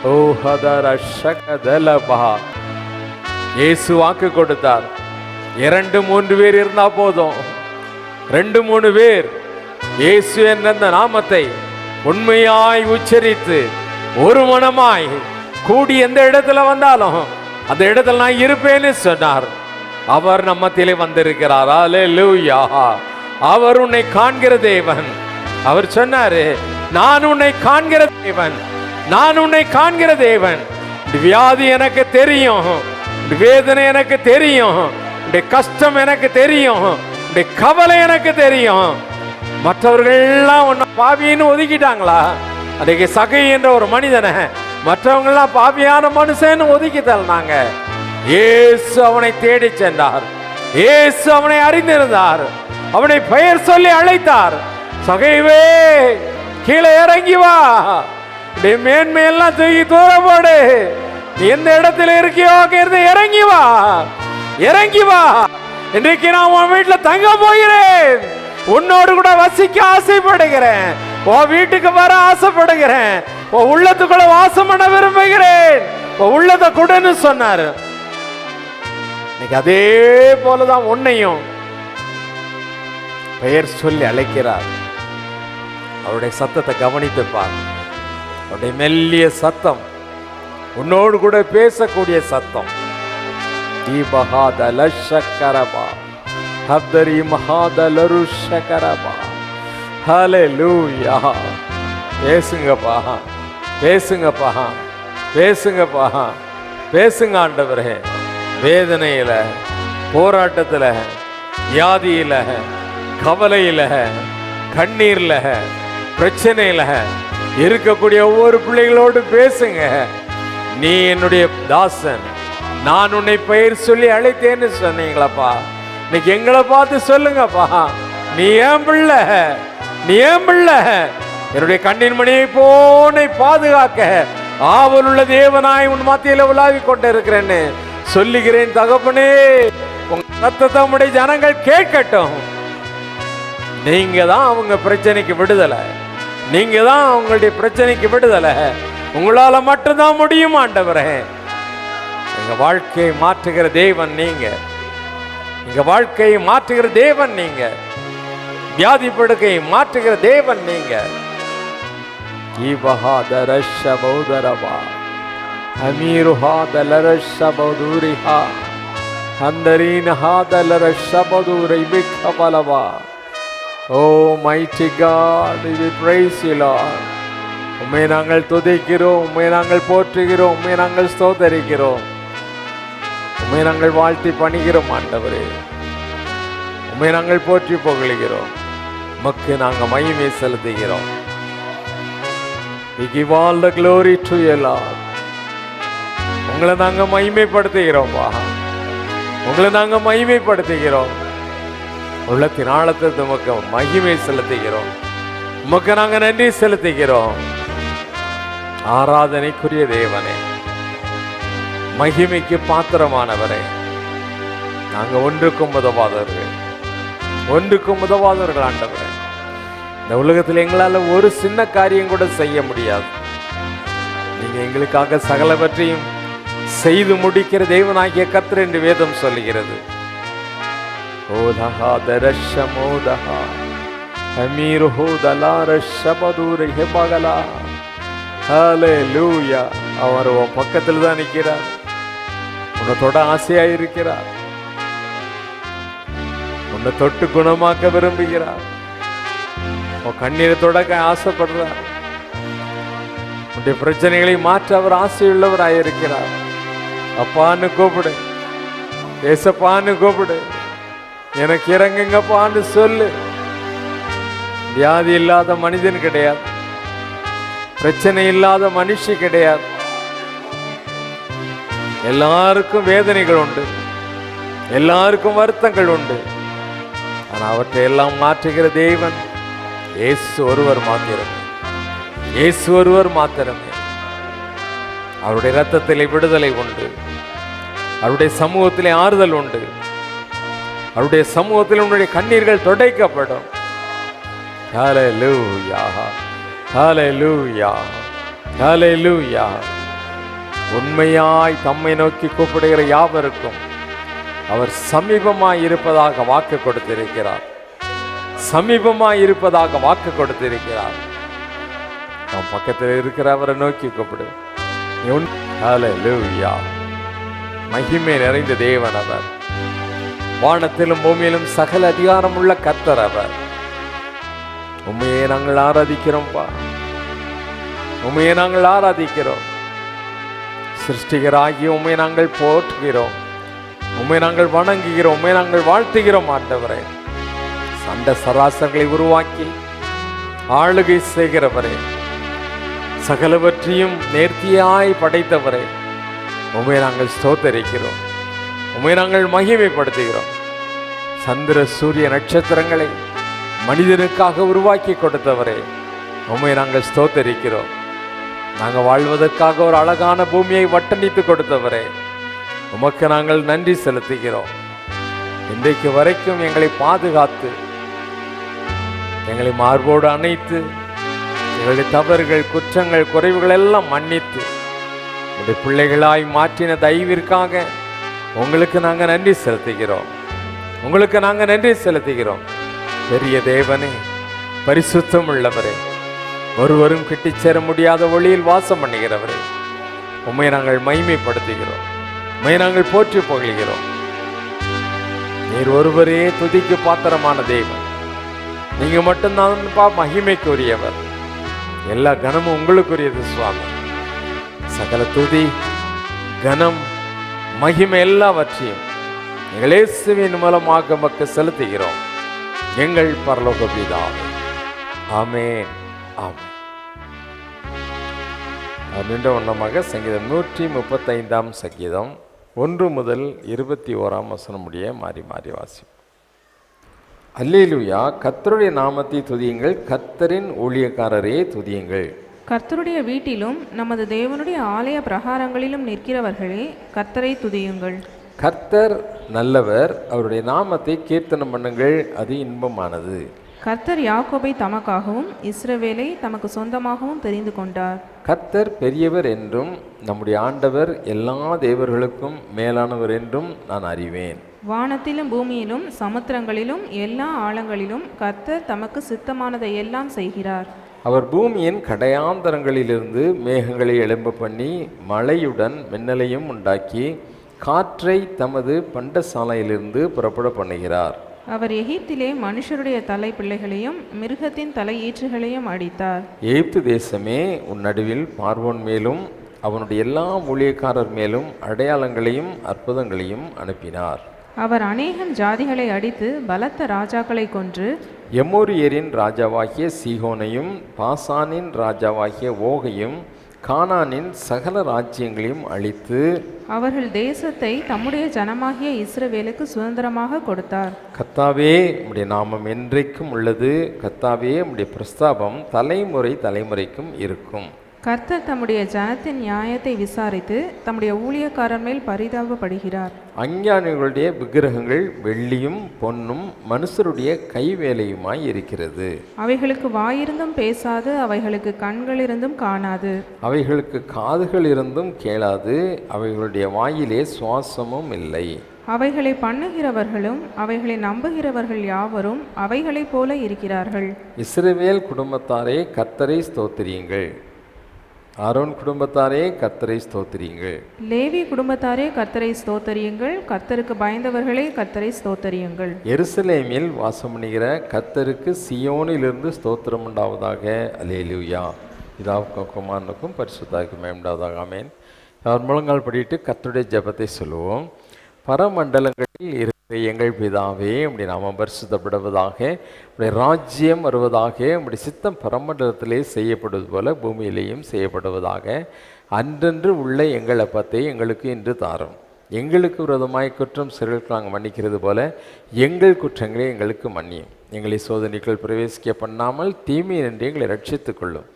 ஓ ஹதரஷகதலபா. இயேசு வாக்கு கொடுத்தார், 2-3 பேர் இருந்தா போதும், 2-3 பேர் இயேசு என்ற நாமத்தை உண்மையாய் உச்சரித்து ஒரு மனமாய் கூடி எந்த இடத்துல வந்தாலும் அந்த இடத்துல நான் இருப்பேன்னு சொன்னார். அவர் நம்ம மத்தியிலே வந்திருக்கிறார். ஹல்லேலூயா. அவர் உன்னை காண்கிற தேவன். அவர் சொன்னாரு, நான் உன்னை காண்கிற தேவன், நான் உன்னை காண்கிற தேவன். வியாதி எனக்கு தெரியும், வேதனை எனக்கு தெரியும், கஷ்டம் எனக்கு தெரியும், கவலை எனக்கு தெரியும். மற்றவர்கள் எல்லாம் உன்னை பாவின்னு ஒதுக்கிட்டாங்களா? அன்றைக்கு சகை என்ற ஒரு மனிதனை மற்றவங்க எல்லாம் பாவியான மனுஷன் ஒதுக்கி தள்ளினாங்க. இயேசு அவனை தேடி சென்றார், இயேசு அவனை அறிந்திருந்தார், அவனை பெயர் சொல்லி அழைத்தார். சகைவே கீழே இறங்கி வா, மேன்மையெல்லாம் தூக்கி தூர போடு, எந்த இடத்துல இருக்கியோ இறங்கி வா, இறங்கி வா. இன்றைக்கு நான் உன் வீட்டில் தங்க போகிறேன், உன்னோடு கூட வசிக்க ஆசைப்படுகிறேன், உன் வீட்டுக்கு வர ஆசைப்படுகிறேன், உன் உள்ளத்துக்குள்ள வாசம் பண்ண விரும்புகிறேன், உன் உள்ளத்தை கொடுன்னு சொன்னாரு. இன்னைக்கு அதே போலதான் உன்னையும் பெயர் சொல்லி அழைக்கிறார். அவருடைய சத்தத்தை கவனித்து பார். அவருடைய மெல்லிய சத்தம், உன்னோடு கூட பேசக்கூடிய சத்தம். பேசுங்கப்பா, பேசுங்கப்பா, பேசுங்கப்பா, பேசுங்க ஆண்டவரே. வேதனையில, போராட்டத்துல, வியாதியில, கவலையில, கண்ணீர்ல, பிரச்சனையில இருக்கக்கூடிய ஒவ்வொரு பிள்ளைகளோடு பேசுங்க. நீ என்னுடைய தாசன், நான் உன்னை பெயர் சொல்லி அழைத்தேன்னு சொன்னீங்களப்பா, இன்னைக்கு எங்களை பார்த்து சொல்லுங்கப்பா, நீ ஏன் பிள்ளை, நீ ஏன் பிள்ளை, என்னுடைய கண்ணின் மணியை போனை பாதுகாக்க ஆவலுள்ள தேவனாய் உன் மத்தியில உலாவி கொண்டு இருக்கிறேன்னு சொல்லுகிறேன். தகப்பனே, உங்க சத்தத்தை உம்முடைய ஜனங்கள் கேட்கட்டும். நீங்க தான் அவங்க பிரச்சனைக்கு விடுதலை, நீங்க தான் அவங்களுடைய பிரச்சனைக்கு விடுதலை, உங்களால மட்டும்தான் முடியும் ஆண்டவரே. எங்க வாழ்க்கையை மாற்றுகிற தேவன் நீங்க, எங்க வாழ்க்கையை மாற்றுகிற தேவன் நீங்க, வியாதி படுக்கையை மாற்றுகிற தேவன் நீங்க. Oh mighty God, we praise you Lord. உம்மை நாங்கள் துதிக்கிறோம், உம்மை நாங்கள் போற்றுகிறோம், உம்மை நாங்கள் ஸ்தோத்தரிக்கிறோம், உம்மை நாங்கள் வாழ்த்தி பணிகிறோம் ஆண்டவரே. உம்மை நாங்கள் போற்றி புகழுகிறோம், உமக்கு நாங்கள் மகிமை செலுத்துகிறோம். We give all the glory to you Lord. உங்களை நாங்கள் மகிமைப்படுத்துகிறோம்ப்பா, உங்களை நாங்கள் மகிமைப்படுத்துகிறோம். உள்ளத்தின் ஆழத்தை உமக்கு மகிமை செலுத்துகிறோம், உமக்கு நாங்கள் நன்றி செலுத்துகிறோம். ஆராதனைக்குரிய தேவனே, மகிமைக்கு பாத்திரமானவரே, நாங்கள் ஒன்றுக்கும் உதவாதவர்கள், ஒன்றுக்கும் உதவாதவர்கள் ஆண்டவரே. இந்த உலகத்தில் எங்களால் ஒரு சின்ன காரியம் கூட செய்ய முடியாது. நீங்க எங்களுக்காக சகலவற்றையும் செய்து முடிக்கிற தேவனாகிய கர்த்தர் என்று வேதம் சொல்லுகிறது. ஓதஹா தரஷமோதஹா அமீருஹு தலாரஷபதுர ஹெபகலா. ஹல்லேலூயா. அவர் உன் பக்கத்தில் தான் நிற்கிறார், உன்னை தொட ஆசையாக இருக்கிறார், உன்னை தொட்டு குணமாக்க விரும்புகிறார், உன் கண்ணீரை தொடக்க ஆசைப்படுறார். உன்னுடைய பிரச்சனைகளை மாற்ற அவர் ஆசையுள்ளவராயிருக்கிறார். அப்பான்னு கூப்பிடு, ஏசப்பான்னு கூப்பிடு, எனக்கு இறங்குங்கப்பான்னு சொல்லு. வியாதி இல்லாத மனிதன் கிடையாது, பிரச்சனை இல்லாத மனுஷி கிடையாது. எல்லாருக்கும் வேதனைகள் உண்டு, எல்லாருக்கும் வருத்தங்கள் உண்டு. ஆனால் அவற்றை எல்லாம் மாற்றுகிற தேவன் இயேசு ஒருவர் மாத்திரமே, இயேசு ஒருவர் மாத்திரமே. அவருடைய இரத்தத்திலே விடுதலை உண்டு, அவருடைய சமூகத்திலே ஆறுதல் உண்டு, அவருடைய சமூகத்தில் உன்னுடைய கண்ணீர்கள் துடைக்கப்படும். ஹல்லேலூயா, ஹல்லேலூயா, ஹல்லேலூயா. உண்மையாய் தம்மை நோக்கி கூப்பிடுகிற யாவருக்கும் அவர் சமீபமாய் இருப்பதாக வாக்கு கொடுத்திருக்கிறார், சமீபமாய் இருப்பதாக வாக்கு கொடுத்திருக்கிறார். நம் பக்கத்தில் இருக்கிற அவரை நோக்கி கூப்பிடு. ஹல்லேலூயா. மகிமை நிறைந்த தேவன் அவர், வானத்திலும் பூமியிலும் சகல அதிகாரம் உள்ள கர்த்தர் அவர். உண்மையை நாங்கள் ஆராதிக்கிறோம்ப்பா, உண்மையை நாங்கள் ஆராதிக்கிறோம். சிருஷ்டிகராகி உண்மை நாங்கள் போற்றுகிறோம், உண்மை நாங்கள் வணங்குகிறோம், உண்மை நாங்கள் வாழ்த்துகிறோம். ஆண்டவரே, சண்ட சராசரங்களை உருவாக்கி ஆளுகை செய்கிறவரே, சகலவற்றையும் நேர்த்தியாய் படைத்தவரே, உண்மை நாங்கள் ஸ்தோத்தரிக்கிறோம், உண்மை நாங்கள் மகிமைப்படுத்துகிறோம். சந்திர சூரிய நட்சத்திரங்களை மனிதனுக்காக உருவாக்கி கொடுத்தவரே, உண்மை நாங்கள் ஸ்தோத்தரிக்கிறோம். நாங்கள் வாழ்வதற்காக ஒரு அழகான பூமியை வட்டணித்து கொடுத்தவரே, உமக்கு நாங்கள் நன்றி செலுத்துகிறோம். இன்றைக்கு வரைக்கும் எங்களை பாதுகாத்து, எங்களை மார்போடு அணைத்து, எங்களுடைய தவறுகள், குற்றங்கள், குறைவுகள் எல்லாம் மன்னித்து உடைய பிள்ளைகளாய் மாற்றின தயவிற்காக உங்களுக்கு நாங்கள் நன்றி செலுத்துகிறோம், உங்களுக்கு நாங்கள் நன்றி செலுத்துகிறோம். பெரிய தேவனே, பரிசுத்தம் உள்ளவரே, ஒருவரும் கிட்டி சேர முடியாத ஒளியில் வாசம் பண்ணுகிறவரே, உம்மை நாங்கள் மகிமைப்படுத்துகிறோம், உம்மை நாங்கள் போற்றி புகழ்கிறோம். நீர் ஒருவரே துதிக்கு பாத்திரமான தேவன், நீங்க மட்டும்தான் மகிமைக்குரியவர். எல்லா கனமும் உங்களுக்குரியது சுவாமி. சகல துதி, கனம், மகிமை எல்லாவற்றையும் எங்கள் இயேசுவின் மூலமாக உமக்கு செலுத்துகிறோம், எங்கள் பரலோக பிதாவே. ஆமென், ஆமென். நின்ற வண்ணமாக சங்கீதம் 135 சங்கீதம் 1 முதல் 21 வசனம் முடிய மாறி மாறி வாசிப்போம். அல்லேலூயா. கர்த்தருடைய நாமத்தை துதியுங்கள், கர்த்தரின் ஊழியக்காரரே துதியுங்கள். கர்த்தருடைய வீட்டிலும் நமது தேவனுடைய ஆலய பிரகாரங்களிலும் நிற்கிறவர்களே கர்த்தரை துதியுங்கள். கர்த்தர் நல்லவர், அவருடைய நாமத்தை கீர்த்தனம் பண்ணுங்கள், அது இன்பமானது. கர்த்தர் யாக்கோபை தமக்காகவும் இஸ்ரவேலை தமக்கு சொந்தமாகவும் தெரிந்து கொண்டார். கர்த்தர் பெரியவர் என்றும் நம்முடைய ஆண்டவர் எல்லா தேவர்களுக்கும் மேலானவர் என்றும் நான் அறிவேன். வானத்திலும் பூமியிலும் சமுத்திரங்களிலும் எல்லா ஆழங்களிலும் கர்த்தர் தமக்கு சித்தமானதை எல்லாம் செய்கிறார். அவர் பூமியின் கடையாந்தரங்களிலிருந்து மேகங்களை எழும்ப பண்ணி மழையுடன் மின்னலையும் உண்டாக்கி காற்றை தமது பண்டசாலையிலிருந்து புறப்பட பண்ணுகிறார். அவர் எகிப்திலே மனுஷருடைய தலை பிள்ளைகளையும் மிருகத்தின் தலை ஈற்றுகளையும் அடித்தார். எகிப்து தேசமே, உன் நடுவில் பார்வோன் மேலும் அவனுடைய எல்லா ஊழியக்காரர் மேலும் அடையாளங்களையும் அற்புதங்களையும் அனுப்பினார். அவர் அநேகம் ஜாதிகளை அடித்து பலத்த ராஜாக்களை கொன்று எமோரியரின் ராஜாவாகிய சீகோனையும் பாசானின் ராஜாவாகிய ஓகையும் கானானின் சகல ராஜ்யங்களையும் அழித்து அவர்கள் தேசத்தை தம்முடைய ஜனமாகிய இஸ்ரவேலுக்கு சுதந்திரமாக கொடுத்தார். கர்த்தாவே, உம்முடைய நாமம் என்றைக்கும் உள்ளது. கர்த்தாவே, உம்முடைய பிரஸ்தாபம் தலைமுறை தலைமுறைக்கும் இருக்கும். கர்த்தர் தம்முடைய ஜனத்தின் நியாயத்தை விசாரித்து தம்முடைய ஊழியக்காரர் மேல் பரிதாபப்படுகிறார். அஞ்ஞானிகளுடைய விக்கிரகங்கள் வெள்ளியும் பொன்னும் மனுஷருடைய கைவேலையுமாய் இருக்கிறது. அவைகளுக்கு வாயிருந்தும் பேசாது, அவைகளுக்கு கண்கள் இருந்தும் காணாது, அவைகளுக்கு காதுகள் இருந்தும் கேளாது, அவைகளுடைய வாயிலே சுவாசமும் இல்லை. அவைகளை பண்ணுகிறவர்களும் அவைகளை நம்புகிறவர்கள் யாவரும் அவைகளைப் போல இருக்கிறார்கள். இஸ்ரவேல் குடும்பத்தாரே கர்த்தரை ஸ்தோத்திரியுங்கள். ஆரோன் குடும்பத்தாரே கர்த்தரை ஸ்தோத்திரியுங்கள். லேவி குடும்பத்தாரே கர்த்தரை ஸ்தோத்தரியுங்கள். கர்த்தருக்கு பயந்தவர்களே கர்த்தரை ஸ்தோத்தரியுங்கள். எருசலேமில் வாசம் பண்ணுகிற கர்த்தருக்கு சியோனிலிருந்து ஸ்தோத்திரம் உண்டாவதாக. அல்லேலூயா. பிதாவுக்கும் குமாரனுக்கும் பரிசுத்தாவுக்கும் மேம்படாதாக ஆமென். அவர் முழங்கால் படிட்டு கர்த்தருடைய ஜெபத்தை சொல்லுவோம். பரமண்டலங்களில் இருக்கிற எங்கள் பிதாவே, உம்முடைய நாமம் பரிசுத்தப்படுவதாக, உம்முடைய ராஜ்யம் வருவதாக, உம்முடைய சித்தம் பரமண்டலத்திலே செய்யப்படுவது போல பூமியிலேயும் செய்யப்படுவதாக. அன்றன்று உள்ள எங்கள் அப்பத்தை எங்களுக்கு இன்று தாரும். எங்களுக்கு விரோதமாய் குற்றம் செய்தவர்களுக்கு நாங்கள் மன்னிக்கிறது போல எங்கள் குற்றங்களை எங்களுக்கு மன்னியும். எங்களை சோதனைக்குள் பிரவேசிக்க பண்ணாமல் தீமையினின்று எங்களை ரட்சித்துக் கொள்ளும்.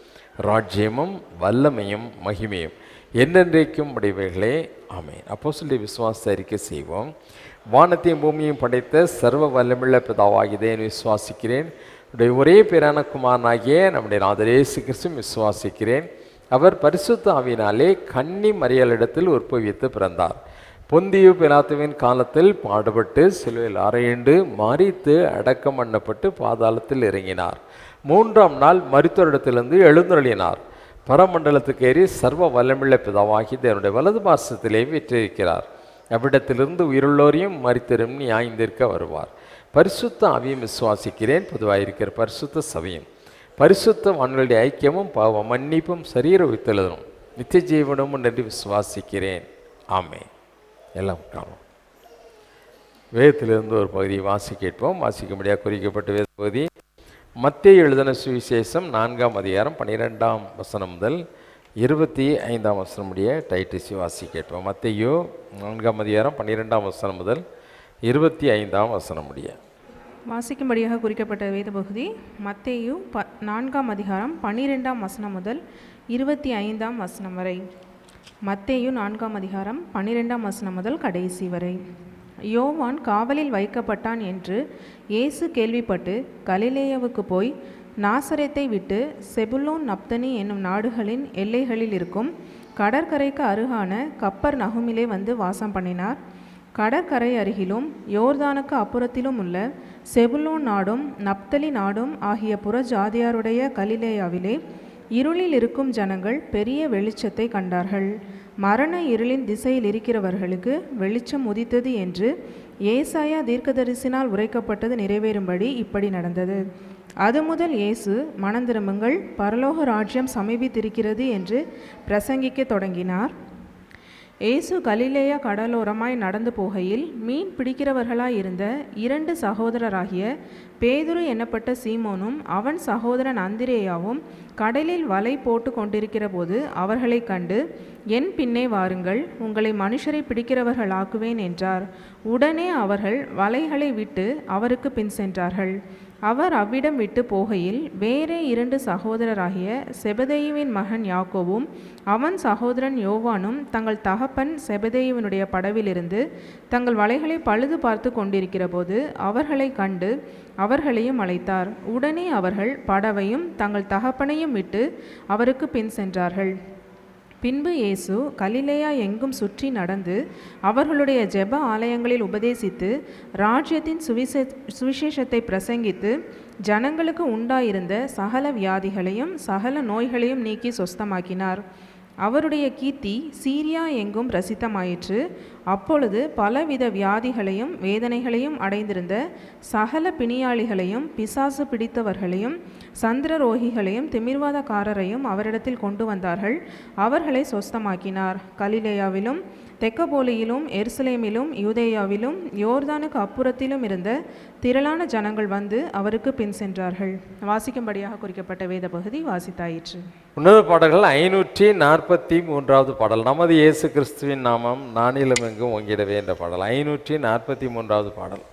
ராஜ்யமும் வல்லமையும் மகிமையும் என்றென்றைக்கும் உடையவைகளே ஆமென். அப்போஸ்தலருடைய விசுவாச அறிக்கை செய்வோம். வானத்தையும் பூமியையும் படைத்த சர்வ வல்லமுள்ள பிதாவாகிய விசுவாசிக்கிறேன். உடைய ஒரே பேரான குமாரனாகிய நம்முடைய நாதர் இயேசு கிறிஸ்துவை விசுவாசிக்கிறேன். அவர் பரிசுத்த ஆவியினாலே கன்னி மரியாளிடத்தில் உற்பவித்து பிறந்தார். பொந்தியு பிலாத்துவின் காலத்தில் பாடுபட்டு சிலுவையில் அறையுண்டு மரித்து அடக்கம் பண்ணப்பட்டு பாதாளத்தில் இறங்கினார். 3ஆம் நாள் மரித்தோரிடத்திலிருந்து எழுந்தருளினார். பரமண்டலத்துக்கு ஏறி சர்வ வல்லமுள்ள பிதாவாகி தேவனுடைய வலது பாசத்திலே வீற்றிருக்கிறார். அவ்விடத்திலிருந்து உயிருள்ளோரையும் மரித்தரும் நியாயந்திருக்க வருவார். பரிசுத்த ஆவியும் விசுவாசிக்கிறேன். பொதுவாயிருக்கிற பரிசுத்த சபையும் பரிசுத்த வான்களுடைய ஐக்கியமும் பாவ மன்னிப்பும் சரீர உயிர்த்தெழுதலும் நித்திய ஜீவனும் என்று விசுவாசிக்கிறேன். ஆமென். எல்லாம் காணும். வேதத்திலிருந்து ஒரு பகுதியை வாசிப்போம். வாசிக்கும்படியாக குறிக்கப்பட்ட வேத பகுதி மத்தேயு எழுதின சுவிசேஷம் 4ஆம் அதிகாரம் 12ஆம் வசனம் முதல் 25ஆம் வசனம் முடிய டைட்டிசி வாசிப்போம். மத்தேயு 4ஆம் அதிகாரம் 12ஆம் வசனம் முதல் 25ஆம் வசனம் முடிய வாசிக்கும்படியாக குறிக்கப்பட்ட வேத பகுதி மத்தேயு 4ஆம் அதிகாரம் 12ஆம் வசனம் முதல் 25ஆம் வசனம் வரை. மத்தேயு 4ஆம் அதிகாரம் 12ஆம் வசனம் முதல் கடைசி வரை. யோவான் காவலில் வைக்கப்பட்டான் என்று இயேசு கேள்விப்பட்டு கலிலேயாவுக்கு போய் நாசரேத்தை விட்டு செபுலோன் நப்தனி என்னும் நாடுகளின் எல்லைகளில் இருக்கும் கடற்கரைக்கு அருகான கப்பர் நகுமிலே வந்து வாசம் பண்ணினார். கடற்கரை அருகிலும் யோர்தானுக்கு அப்புறத்திலும் உள்ள செபுலோன் நாடும் நப்தலி நாடும் ஆகிய புற ஜாதியாருடைய கலிலேயாவிலே இருளில் இருக்கும் ஜனங்கள் பெரிய வெளிச்சத்தை கண்டார்கள். மரண இருளின் திசையில் இருக்கிறவர்களுக்கு வெளிச்சம் உதித்தது என்று ஏசாயா தீர்க்கதரிசினால் உரைக்கப்பட்டது நிறைவேறும்படி இப்படி நடந்தது. அது முதல் இயேசு மனந்திரும்புங்கள், பரலோக ராஜ்யம் சமீபித்திருக்கிறது என்று பிரசங்கிக்க தொடங்கினார். இயேசு கலிலேயா கடலோரமாய் நடந்து போகையில் மீன் பிடிக்கிறவர்களாயிருந்த 2 சகோதரராகிய பேதுரு என்னப்பட்ட சீமோனும் அவன் சகோதரன் அந்திரேயாவும் கடலில் வலை போட்டு கொண்டிருக்கிற போது அவர்களை கண்டு, என் பின்னே வாருங்கள், உங்களை மனுஷரை பிடிக்கிறவர்களாக்குவேன் என்றார். உடனே அவர்கள் வலைகளை விட்டு அவருக்கு பின் சென்றார்கள். அவர் அவ்விடம் விட்டு போகையில் வேறே 2 சகோதரராகிய செபதேயுவின் மகன் யாக்கோவும் அவன் சகோதரன் யோவானும் தங்கள் தகப்பன் செபதேயுவினுடைய படவிலிருந்து தங்கள் வலைகளை பழுது பார்த்து கொண்டிருக்கிற போது அவர்களை கண்டு அவர்களையும் அழைத்தார். உடனே அவர்கள் படவையும் தங்கள் தகப்பனையும் விட்டு அவருக்கு பின் சென்றார்கள். பின்பு இயேசு கலிலேயா எங்கும் சுற்றி நடந்து அவர்களுடைய ஜெப ஆலயங்களில் உபதேசித்து ராஜ்யத்தின் சுவிசேஷத்தை பிரசங்கித்து ஜனங்களுக்கு உண்டாயிருந்த சகல வியாதிகளையும் சகல நோய்களையும் நீக்கி சொஸ்தமாக்கினார். அவருடைய கீர்த்தி சீரியா எங்கும் பிரசித்தமாயிற்று. அப்பொழுது பலவித வியாதிகளையும் வேதனைகளையும் அடைந்திருந்த சகல பிணியாளிகளையும் பிசாசு பிடித்தவர்களையும் சந்திரரோகிகளையும் திமிர்வாதக்காரரையும் அவரிடத்தில் கொண்டு வந்தார்கள். அவர்களை சொஸ்தமாக்கினார். கலிலேயாவிலும் தெக்கப்போலியிலும் எருசலேமிலும் யூதேயாவிலும் யோர்தானுக்கு அப்புறத்திலும் இருந்த திரளான ஜனங்கள் வந்து அவருக்கு பின் சென்றார்கள். வாசிக்கும்படியாக குறிக்கப்பட்ட வேத பகுதி வாசித்தாயிற்று. உன்னத பாடல்கள் 543வது பாடல். நமது இயேசு கிறிஸ்துவின் நாமம் நானிலும் எங்கும் ஓங்கிடவே என்ற பாடல். 543வது பாடல்.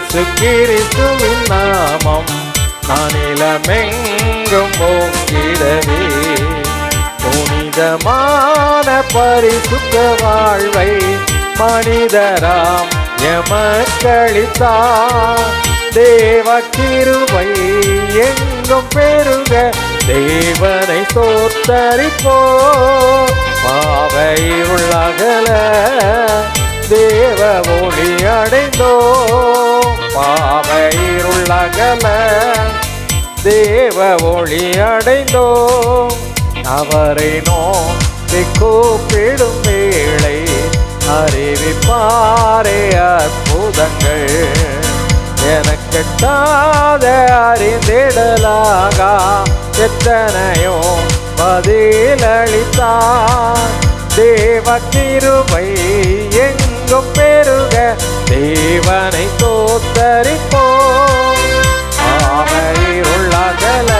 இயேசு கிறிஸ்துவின் நாமம் நானிலமெங்கும் ஓங்கிடவே புனிதமான பரிசுத்த வாழ்வை மனிதராம் எமக்களித்தார். தேவ கிருபை எங்கும் பெருக தேவனை தோத்தரிப்போ. பாவை உள்ளகல தேவ ஒளி அடைந்தோ. பாவை உள்ளகல தேவ ஒளி அடைந்தோ. அவரை நோக்கி கூப்பிடும் வேளை அறிவிப்பாரே அற்புதங்கள். எனக்கெட்டாத அறிந்திடலாக எத்தனையோ பதிலளித்தார். தேவ கிருபை எங்கும் பெருக தேவனை தோத்தரிப்போம். ஆமை உள்ளகல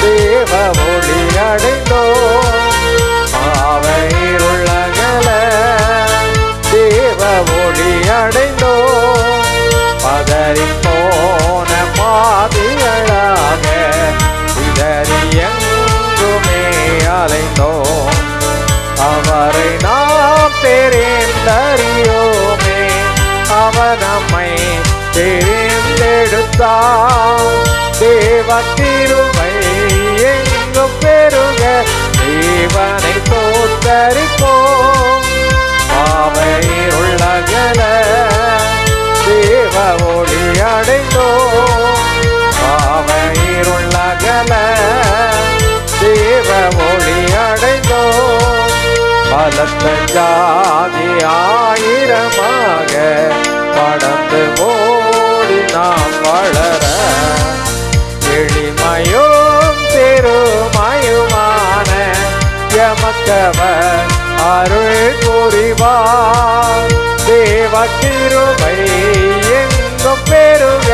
தேவ ஒளி அடைந்தோ. ஆவை உள்ளகல தேவ ஒளி அடைந்தோ. பதறி போன மாதிகளாக சிதறி எங்குமே அலைந்தோம். அவரை நாம் தெரிந்தறியோமே. அவர் நம்மை தெரிந்தெடுத்தார். தேவ கிருபை எங்கும் பெருக தேவனை தோத்தரிப்போம். பாவை உள்ளகல தேவ ஒளி அடைந்தோ. பாவை உள்ளகல தேவ ஒளி அடைந்தோ. பலத்த ஜாதி ஆயிரமாக படர்ந்து ஓடி நாம் வளர எளிமையும் பெருமையுமான எமக்கவர் அருள் புரிவார். தேவ கிருபை எங்கும் பெருக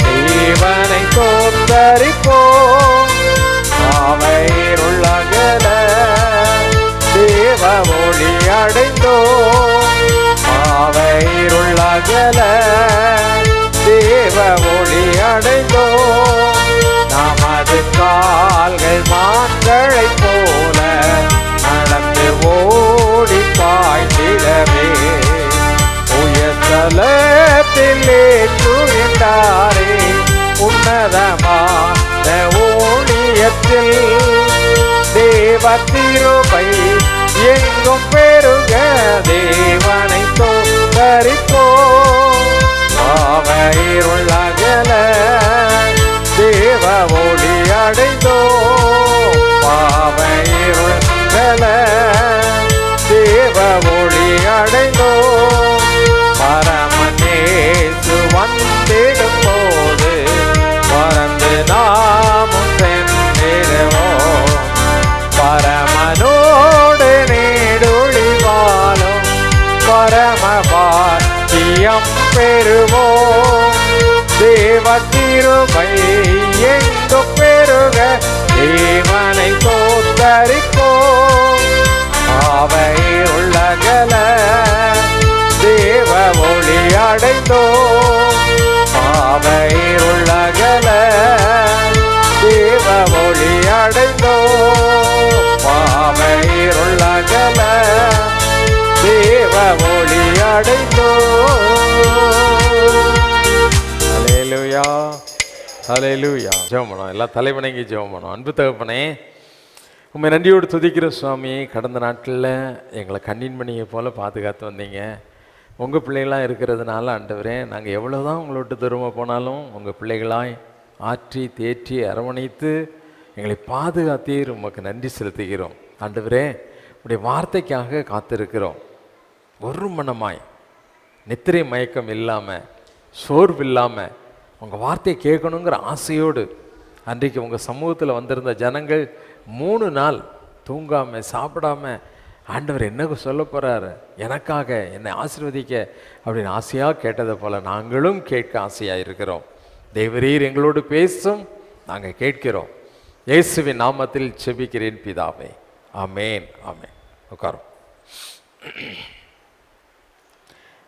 தேவனை தோத்தரிப்போம். பாவை உள்ளகல தேவ ஒளி அடைந்தோ. பாவை உள்ளகல தேவ ஒளி அடைந்தோ. நமது கால்கள் மான்களைப் போல நடந்து ஓடி பாய்ந்திடவே உயர்தலத்தில் ஏற்றுகின்றாரே. உன்னதமான ஊழியத்தில் தேவ கிருபை எங்கும் பெருக தேவனை தோத்தரிப்போம். பாவை உள்ளகல தேவ ஒளி அடைந்தோ. பாவை உள்ளகல தேவ ஒளி அடைந்தோ. பரமநேசு வந்திடும் போது பறந்து நாமும் சென்றிடுவோம். பரமனோடு நீடுழிவாலும் பரமபாக்கியம் பெறுவோம். தேவ கிருபை எங்கும் பெருக தேவனை தோத்தரிப்போம். பாவை உள்ளகல தேவ ஒளி அடைந்தோ. பாவை உள்ளகல தேவ ஒளி அடைந்தோ. பாவை உள்ளகல தேவ ஒளி அடைந்தோ. ஹல்லேலூயா ஹல்லேலூயா. ஜெபம் பண்ணுவோம். எல்லாம் தலைவணங்கி ஜெபம் பண்ணுவோம். அன்பு தகப்பனே, உண்மை நன்றியோடு துதிக்கிற சுவாமி. கடந்த நாட்களில் எங்களை கண்ணின் மணியை போல் பாதுகாத்து வந்தீங்க. உங்கள் பிள்ளைகளாக இருக்கிறதுனால ஆண்டவரே, நாங்கள் எவ்வளோ தான் உங்களை விட்டு தூரமாக போனாலும் உங்கள் பிள்ளைகளாய் ஆற்றி தேற்றி அரவணைத்து எங்களை பாதுகாத்தீர். உமக்கு நன்றி செலுத்துகிறோம் ஆண்டவரே. உடைய வார்த்தைக்காக காத்திருக்கிறோம். ஒரு மனமாய் நித்திரை மயக்கம் இல்லாமல் சோர்வு இல்லாமல் உங்கள் வார்த்தையை கேட்கணுங்கிற ஆசையோடு அன்றைக்கு உங்கள் சமூகத்தில் வந்திருந்த ஜனங்கள் 3 நாள் தூங்காமல் சாப்பிடாமல் ஆண்டவர் என்ன சொல்ல போகிறாரு, எனக்காக என்னை ஆசீர்வதிக்க அப்படின்னு ஆசையாக கேட்டதை போல் நாங்களும் கேட்க ஆசையாக இருக்கிறோம். தேவரீர் எங்களோடு பேசும், நாங்கள் கேட்கிறோம். இயேசுவின் நாமத்தில் செபிக்கிறேன் பிதாவே, ஆமேன் ஆமேன். உட்காரும்.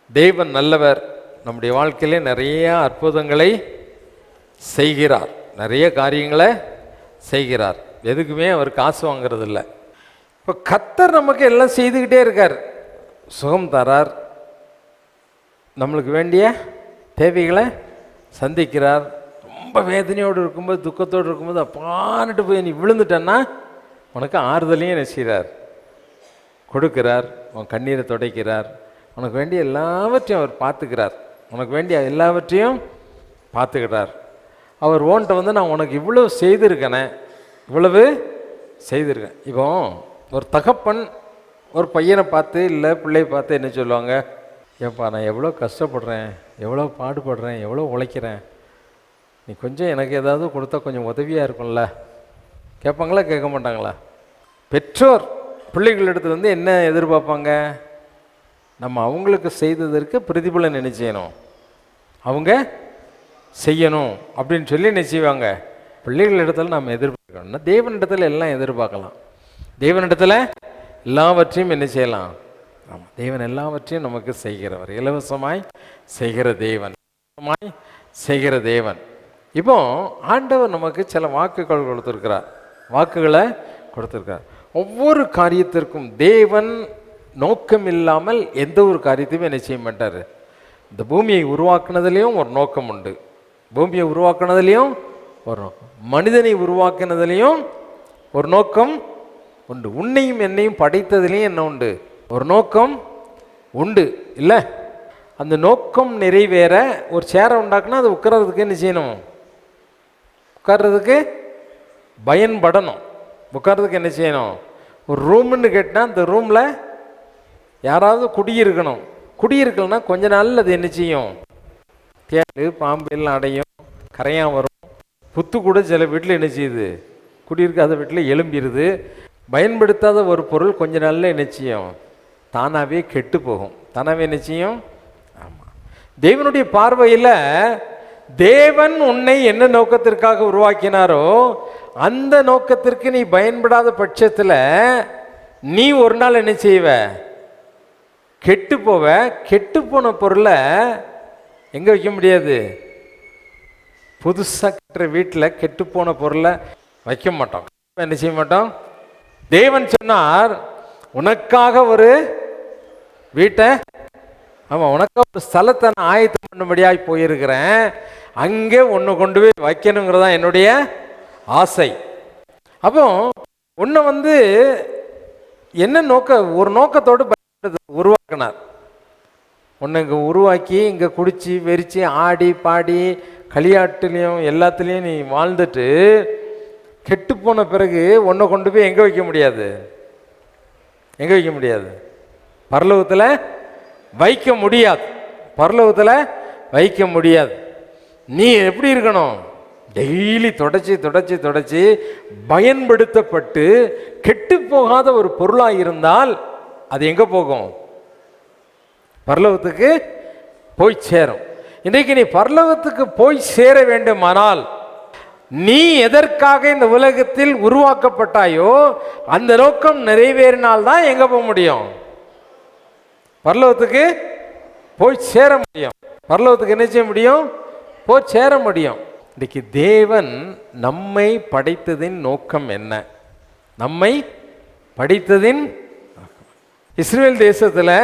தேவன் நல்லவர், நம்முடைய வாழ்க்கையிலே நிறைய அற்புதங்களை செய்கிறார், நிறைய காரியங்களை செய்கிறார். எதுக்குமே அவர் காசு வாங்கிறது இல்லை. இப்போ கர்த்தர் நமக்கு எல்லாம் செய்துக்கிட்டே இருக்கார். சுகம் தரார், நம்மளுக்கு வேண்டிய தேவைகளை சந்திக்கிறார். ரொம்ப வேதனையோடு இருக்கும்போது, துக்கத்தோடு இருக்கும்போது அப்பான்ட்டு போய் நீ விழுந்துட்டேன்னா உனக்கு ஆறுதலையும் என்ன செய்கிறார், கொடுக்கிறார். உன் கண்ணீரை துடைக்கிறார். உனக்கு வேண்டிய எல்லாவற்றையும் அவர் பார்த்துக்கிறார். உனக்கு வேண்டிய எல்லாவற்றையும் பார்த்துக்கிறார். அவர் ஓன்ட்ட வந்து நான் உனக்கு இவ்வளவு செய்திருக்கேனே, இவ்வளவு செய்திருக்கேன். இப்போ ஒரு தகப்பன் ஒரு பையனை பார்த்து இல்லை பிள்ளையை பார்த்து என்ன சொல்லுவாங்க, ஏப்பா நான் எவ்வளோ கஷ்டப்படுறேன், எவ்வளோ பாடுபடுறேன், எவ்வளோ உழைக்கிறேன், நீ கொஞ்சம் எனக்கு ஏதாவது கொடுத்தா கொஞ்சம் உதவியாக இருக்கும்ல கேட்பாங்களா, கேட்க மாட்டாங்களா? பெற்றோர் பிள்ளைகளிடத்துல வந்து என்ன எதிர்பார்ப்பாங்க, நம்ம அவங்களுக்கு செய்ததற்கு பிரதிபலன் என்ன செய்யணும், அவங்க செய்யணும் அப்படின்னு சொல்லி என்ன செய்வாங்க. பிள்ளைகளிடத்தில் நாம் எதிர்பார்க்கணும்னா தேவனிடத்தில் எல்லாம் எதிர்பார்க்கலாம். தேவனிடத்தில் எல்லாவற்றையும் என்ன செய்யலாம். ஆமாம், தேவன் எல்லாவற்றையும் நமக்கு செய்கிறவர், இலவசமாய் செய்கிற தேவன், செய்கிற தேவன். இப்போ ஆண்டவர் நமக்கு சில வாக்குகள் கொடுத்துருக்கிறார், வாக்குகளை கொடுத்துருக்கிறார். ஒவ்வொரு காரியத்திற்கும் தேவன் நோக்கம் இல்லாமல் எந்த ஒரு காரியத்தையும் என்ன செய்ய மாட்டார். இந்த பூமியை உருவாக்குனதுலேயும் ஒரு நோக்கம் உண்டு, பூமியை உருவாக்குனதுலேயும் ஒரு நோக்கம், மனிதனை உருவாக்குனதுலேயும் ஒரு நோக்கம் உண்டு, உன்னையும் என்னையும் படைத்ததுலேயும் என்ன உண்டு, ஒரு நோக்கம் உண்டு இல்லை. அந்த நோக்கம் நிறைவேற ஒரு சேரை உண்டாக்குனா அது உட்கார்றதுக்கு என்ன செய்யணும், உட்கார்றதுக்கு பயன்படணும். உட்கார்றதுக்கு என்ன செய்யணும், ஒரு ரூம்னு கேட்டால் அந்த ரூமில் யாராவது குடியிருக்கணும். குடியிருக்கலன்னா கொஞ்ச நாள் அது என்ன செய்யும், தேடு பாம்பு எல்லாம் அடையும், கரையான் வரும், புத்து கூட சில வீட்டில் என்ன செய்யுது, குடியிருக்காத வீட்டில் எலும்பிடுது. பயன்படுத்தாத ஒரு பொருள் கொஞ்ச நாளில் என்ன செய்யும், தானாகவே கெட்டு போகும், தானாகவே என்ன செய்யும். ஆமாம், தேவனுடைய பார்வையில் தேவன் உன்னை என்ன நோக்கத்திற்காக உருவாக்கினாரோ அந்த நோக்கத்திற்கு நீ பயன்படாத பட்சத்தில் நீ ஒரு நாள் என்ன செய்வ, கெட்டு போவ. கெட்டு போன பொருளை எங்கே வைக்க முடியாது, புதுசாக கட்டுற வீட்டில் கெட்டு போன பொருளை வைக்க மாட்டோம், என்ன செய்ய மாட்டோம். தேவன் சொன்னார், உனக்காக ஒரு வீட்டை, ஆமாம் உனக்காக ஒரு ஸ்தலத்தை நான் ஆயத்தம் பண்ணும்படியாக போயிருக்கிறேன், அங்கே ஒன்று கொண்டு போய் வைக்கணுங்கிறதான் என்னுடைய ஆசை. அப்போ உன்னை வந்து என்ன ஒரு நோக்கத்தோடு உருவாக்கினார். உன்னை இங்கே உருவாக்கி இங்கே குடிச்சு வெறிச்சு ஆடி பாடி களியாட்டுலேயும் எல்லாத்துலேயும் நீ வாழ்ந்துட்டு கெட்டு போன பிறகு உன்னை கொண்டு போய் எங்கே வைக்க முடியாது, எங்கே வைக்க முடியாது, பரலோகத்தில் வைக்க முடியாது, பரலோகத்தில் வைக்க முடியாது. நீ எப்படி இருக்கணும், டெய்லி தொடச்சி தொடச்சி தொடச்சி பயன்படுத்தப்பட்டு கெட்டு போகாத ஒரு பொருளாக இருந்தால் அது எங்கே போகும், பரலோகத்துக்கு போய் சேரும். இன்றைக்கு நீ பரலோகத்துக்கு போய் சேர வேண்டுமானால் நீ எதற்காக இந்த உலகத்தில் உருவாக்கப்பட்டாயோ அந்த நோக்கம் நிறைவேறினால்தான் எங்கே போக முடியும், பரலோகத்துக்கு போய் சேர முடியும். பரலோகத்துக்கு என்ன செய்ய முடியும், போய் சேர முடியும். இன்றைக்கு தேவன் நம்மை படைத்ததின் நோக்கம் என்ன, நம்மை படைத்ததின் இஸ்ரேல் தேசத்தில்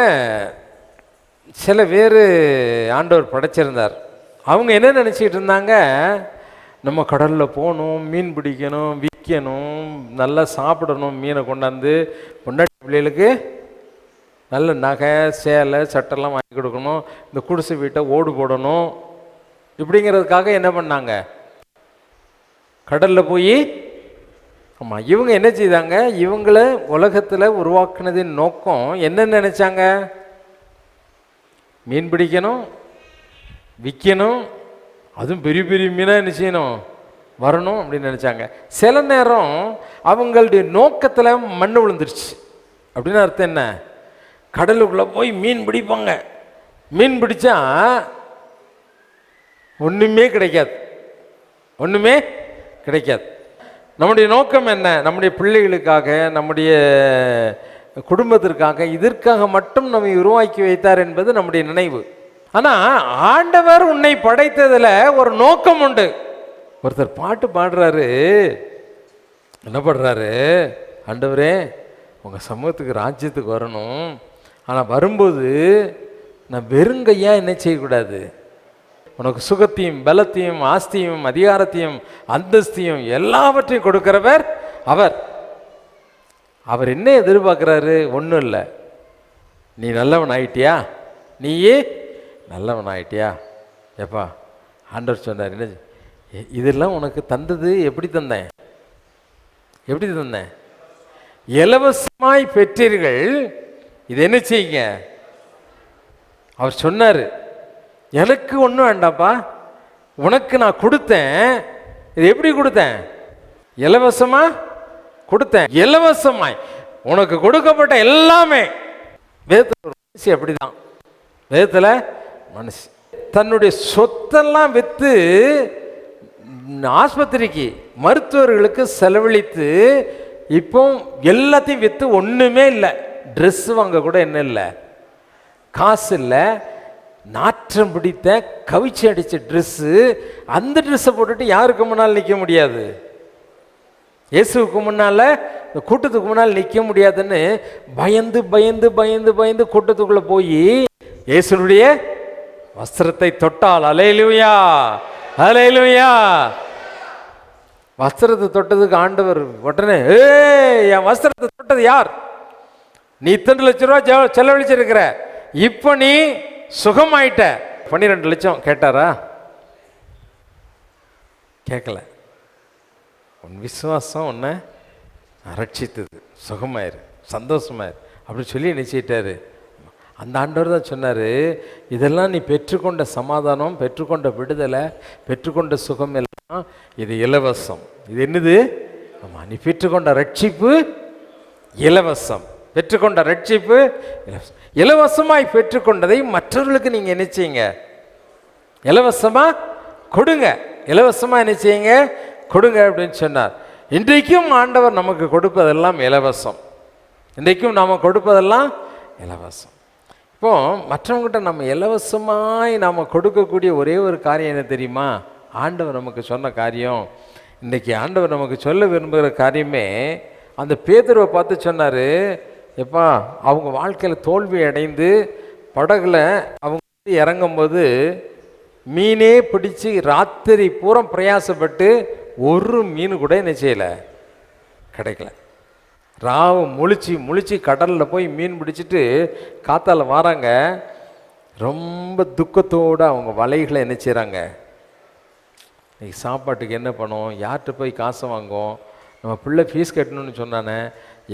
சில பேர் ஆண்டவர் படைச்சிருந்தார். அவங்க என்ன நினச்சிக்கிட்டு இருந்தாங்க, நம்ம கடலில் போகணும், மீன் பிடிக்கணும், விற்கணும், நல்லா சாப்பிடணும், மீனை கொண்டாந்து பொண்டாட்டி பிள்ளைகளுக்கு நல்ல நகை சேலை சட்டெல்லாம் வாங்கி கொடுக்கணும், இந்த குடிசை வீட்டை ஓடு போடணும், இப்படிங்கிறதுக்காக என்ன பண்ணாங்க, கடலில் போய். ஆமாம், இவங்க என்ன செய்தாங்க, இவங்கள உலகத்தில் உருவாக்குனதின் நோக்கம் என்ன நினச்சாங்க, மீன் பிடிக்கணும், விற்கணும், அதுவும் பெரிய பெரிய மீனாக என்ன செய்யணும், வரணும் அப்படின்னு நினச்சாங்க. சில நேரம் அவங்களுடைய நோக்கத்தில் மண் விழுந்துருச்சு. அப்படின்னு அர்த்தம் என்ன, கடலுக்குள்ளே போய் மீன் பிடிப்பாங்க, மீன் பிடிச்சா ஒன்றுமே கிடைக்காது, ஒன்றுமே கிடைக்காது. நம்முடைய நோக்கம் என்ன, நம்முடைய பிள்ளைகளுக்காக, நம்முடைய குடும்பத்திற்காக, இதற்காக மட்டும் நம்மை உருவாக்கி வைத்தார் என்பது நம்முடைய நினைவு. ஆனா ஆண்டவர் உன்னை படைத்ததுல ஒரு நோக்கம் உண்டு. ஒருத்தர் பாட்டு பாடுறாரு, என்ன பாடுறாரு? ஆண்டவரே, உங்க சமூகத்துக்கு ராஜ்யத்துக்கு வரணும், ஆனா வரும்போது நான் வெறுங்கையா என்ன செய்யக்கூடாது, உனக்கு சுகத்தையும் பலத்தையும் ஆஸ்தியும் அதிகாரத்தையும் அந்தஸ்தையும் எல்லாவற்றையும் கொடுக்கிறவர் அவர். அவர் என்ன எதிர்பார்க்கிறாரு? ஒன்றும் இல்லை, நீ நல்லவன் ஆயிட்டியா, நீயே நல்லவன் ஆயிட்டியா. எப்பா ஆண்டவர் சொன்னார், என்ன இதெல்லாம் உனக்கு தந்தது எப்படி தந்தேன், எப்படி தந்தேன்? இலவசமாய் பெற்றீர்கள், இது என்ன செய்யுங்க. அவர் சொன்னார், எனக்கு ஒன்றும் வேண்டாம்ப்பா, உனக்கு நான் கொடுத்தேன். இது எப்படி கொடுத்தேன்? இலவசமா கொடுத்தேன். இலவசமாய் உனக்கு கொடுக்கப்பட்ட எல்லாமே. வேதத்தில் ஒரு மனுஷி அப்படிதான். வேதத்தில் மனுஷி தன்னுடைய சொத்தெல்லாம் விற்று ஆஸ்பத்திரிக்கு மருத்துவர்களுக்கு செலவழித்து, இப்போ எல்லாத்தையும் விற்று ஒன்றுமே இல்லை. ட்ரெஸ் வாங்க கூட என்ன இல்லை, காசு இல்லை. நாற்றம் பிடித்த கவிச்சி அடித்த ட்ரெஸ்ஸு, அந்த ட்ரெஸ்ஸை போட்டுட்டு யாருக்கு முன்னால் நிற்க முடியாது, இயேசுவுக்கு முன்னால், இந்த கூட்டத்துக்கு முன்னால் நிற்க முடியாதுன்னு பயந்து பயந்து பயந்து பயந்து கூட்டத்துக்குள்ளே போய் இயேசுனுடைய வஸ்திரத்தை தொட்டால், அல்லேலூயா அல்லேலூயா, வஸ்திரத்தை தொட்டதுக்கு ஆண்டவர் உடனே, என் வஸ்திரத்தை தொட்டது யார்? நீ 2 லட்சம் ரூபா செலவழிச்சிருக்கிற, இப்போ நீ சுகமாயிட்ட. 12 லட்சம் கேட்டாரா? கேட்கல. உன் விசுவாசம் உன்னை ரட்சித்தது, சுகமாயிரு, சந்தோஷமாயிரு அப்படி சொல்லி நிச்சயிட்டாரு. அந்த ஆண்டவர் தான் சொன்னார், இதெல்லாம் நீ பெற்றுக்கொண்ட சமாதானம், பெற்றுக்கொண்ட விடுதலை, பெற்றுக்கொண்ட சுகம் எல்லாம் இது இலவசம். இது என்னது? ஆமாம், நீ பெற்றுக்கொண்ட ரட்சிப்பு இலவசம். பெற்றுக்கொண்ட ரட்சிப்பு இலவசம். இலவசமாய் பெற்றுக்கொண்டதை மற்றவர்களுக்கு நீங்கள் என்ன செய்யுங்க, இலவசமாக கொடுங்க. இலவசமாக என்ன செய்யுங்க, கொடுங்க அப்படின்னு சொன்னார். இன்றைக்கும் ஆண்டவர் நமக்கு கொடுப்பதெல்லாம் இலவசம். இன்றைக்கும் நாம் கொடுப்பதெல்லாம் இலவசம். இப்போ மற்றவங்ககிட்ட நம்ம இலவசமாய் நாம் கொடுக்கக்கூடிய ஒரே ஒரு காரியம் என்ன தெரியுமா? ஆண்டவர் நமக்கு சொன்ன காரியம். இன்றைக்கி ஆண்டவர் நமக்கு சொல்ல விரும்புகிற காரியமே, அந்த பேதுருவை பார்த்து சொன்னார், எப்பா அவங்க வாழ்க்கையில் தோல்வி அடைந்து படகுல அவங்க இறங்கும்போது மீனே பிடிச்சி ராத்திரி பூரா பிரயாசப்பட்டு ஒரு மீன் கூட என்ன செய்யலை, கிடைக்கல. ராவு முழிச்சு கடலில் போய் மீன் பிடிச்சிட்டு காத்தால வராங்க. ரொம்ப துக்கத்தோடு அவங்க வலைகளை என்ன செய்கிறாங்க, இன்னைக்கு சாப்பாட்டுக்கு என்ன பண்ணும், யார்கிட்ட போய் காசு வாங்குவோம், நம்ம பிள்ளை ஃபீஸ் கட்டணும்னு சொன்னானே,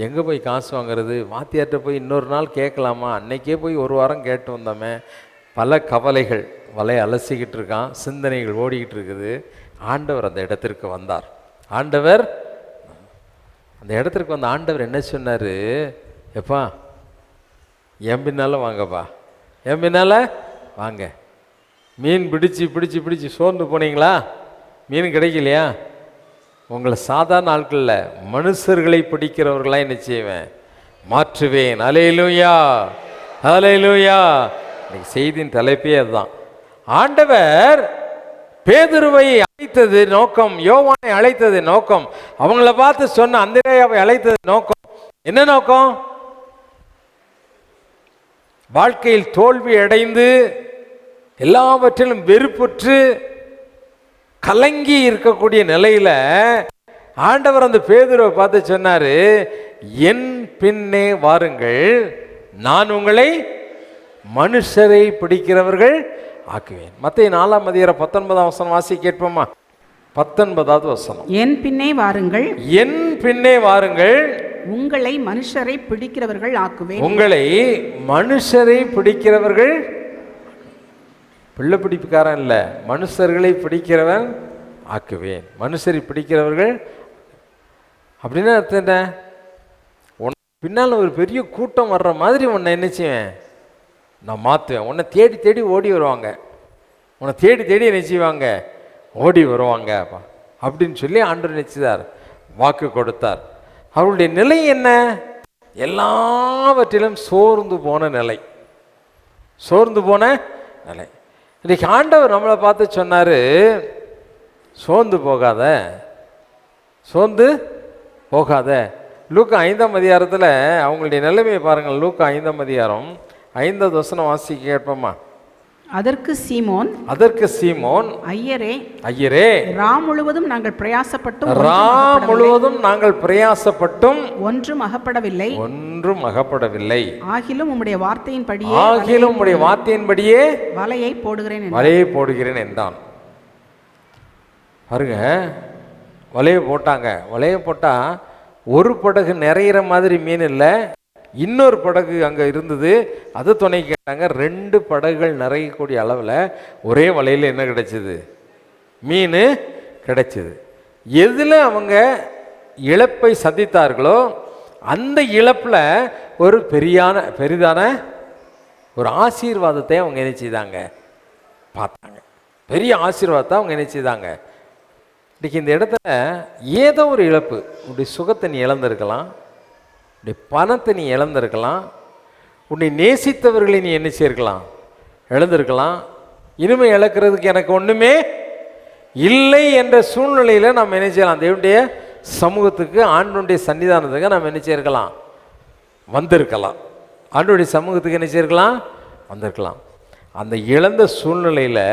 எங்கே போய் காசு வாங்குறது, வாத்தியார்கிட்ட போய் இன்னொரு நாள் கேட்கலாமா, அன்னைக்கே போய் ஒரு வாரம் கேட்டு வந்தோமே. பல கவலைகள் வலையை அலசிக்கிட்டு இருக்கான், சிந்தனைகள் ஓடிக்கிட்டு இருக்குது. ஆண்டவர் அந்த இடத்திற்கு வந்தார். ஆண்டவர் அந்த இடத்திற்கு வந்த ஆண்டவர் என்ன சொன்னார்? எப்பா என் பின்னால் வாங்கப்பா, என் பின்னால் வாங்க. மீன் பிடிச்சி பிடிச்சி பிடிச்சி சோர்ந்து போனீங்களா, மீன் கிடைக்கலையா? உங்களை சாதாரண ஆட்களில் மனுஷர்களை பிடிக்கிறவர்களாக என்ன செய்வேன், மாற்றுவேன். அல்லேலூயா அல்லேலூயா. இன்னைக்கு செய்தியின் தலைப்பே அதுதான். ஆண்டவர் பேதுருவை அழைத்தது நோக்கம், யோவானை அழைத்தது நோக்கம், அவங்கள பார்த்து சொன்ன அந்திரேயாவை அழைத்தது நோக்கம். என்ன நோக்கம்? வாழ்க்கையில் தோல்வி அடைந்து எல்லாவற்றிலும் வெறுப்புற்று கலங்கி இருக்கக்கூடிய நிலையில ஆண்டவர் அந்த பேதுருவை பார்த்து சொன்னாரு, என் பின்னே வாருங்கள், நான் உங்களை மனுஷரை பிடிக்கிறவர்கள் ஆக்குவேன். மத்தேயு 4:19 வாசி கேட்போமா? 19வது வசனம். என் பின்னே வாருங்கள், என் பின்னே வாருங்கள், உங்களை மனுஷரை பிடிக்கிறவர்கள் ஆக்குவேன். உங்களை மனுஷரை பிடிக்கிறவர்கள், பிள்ளை பிடிப்புக்காரன் இல்லை, மனுஷர்களை பிடிக்கிறவன் ஆக்குவேன். மனுஷரை பிடிக்கிறவர்கள் அப்படின்னா அர்த்தம் என்ன? உன் பின்னால் ஒரு பெரிய கூட்டம் வர்ற மாதிரி உன்னை என்ன செய்வேன், நான் மாற்றுவேன். உன்னை தேடி தேடி ஓடி வருவாங்க, உன்னை தேடி தேடி என்ன செய்வாங்க, ஓடி வருவாங்க அப்படின்னு சொல்லி ஆண்டவர் நினைச்சார், வாக்கு கொடுத்தார். அவருடைய நிலை என்ன? எல்லாவற்றிலும் சோர்ந்து போன நிலை, சோர்ந்து போன நிலை. இன்றைக்கி ஆண்டவர் நம்மளை பார்த்து சொன்னார், சோர்ந்து போகாத, சோர்ந்து போகாத. லூக்கா 5ஆம் அதிகாரத்தில் அவங்களுடைய நிலைமையை பாருங்கள். லூக்கா 5ஆம் அதிகாரம் 5வது வசனம் வாசிக்க கேட்போமா? அதற்கு சீமோன், ஐயரே, ரா முழுவதும் நாங்கள் பிரயாசப்பட்டும் ஒன்றும் அகப்படவில்லை. ஆகிலும் உம்முடைய வார்த்தையின்படியே வலையை போடுகிறேன் என்றான். பாருங்க, வலையை போட்டாங்க. வலையை போட்டால் ஒரு படகு நிறையிற மாதிரி மீன் இல்லை, இன்னொரு படகு அங்கே இருந்தது, அது துணை கேட்டாங்க. 2 படகுகள் நிறையக்கூடிய அளவில் ஒரே வலையில் என்ன கிடைச்சிது? மீன் கிடைச்சிது. எதில் அவங்க இழப்பை சந்தித்தார்களோ அந்த இழப்பில் ஒரு பெரிதான ஒரு ஆசீர்வாதத்தை அவங்க என்ன செய்தாங்க? பார்த்தாங்க. பெரிய ஆசீர்வாதத்தை அவங்க என்ன செய்தாங்க? இன்றைக்கி இந்த இடத்துல ஏதோ ஒரு இழப்பு, உன்னுடைய சுகத்தை நீ இழந்திருக்கலாம், உன்னுடைய பணத்தை நீ இழந்திருக்கலாம், உன்னை நேசித்தவர்களை நீ என்ன செய்யலாம்? இழந்திருக்கலாம். இனிமே இழக்கிறதுக்கு எனக்கு ஒன்றுமே இல்லை என்ற சூழ்நிலையில் நாம் என்ன செய்யலாம்? தேவனுடைய சமூகத்துக்கு, ஆண்டவருடைய சன்னிதானத்துக்கு நாம் என்ன செய்யலாம்? வந்திருக்கலாம். ஆண்டவருடைய சமூகத்துக்கு என்ன செய்யலாம்? வந்திருக்கலாம். அந்த இழந்த சூழ்நிலையில்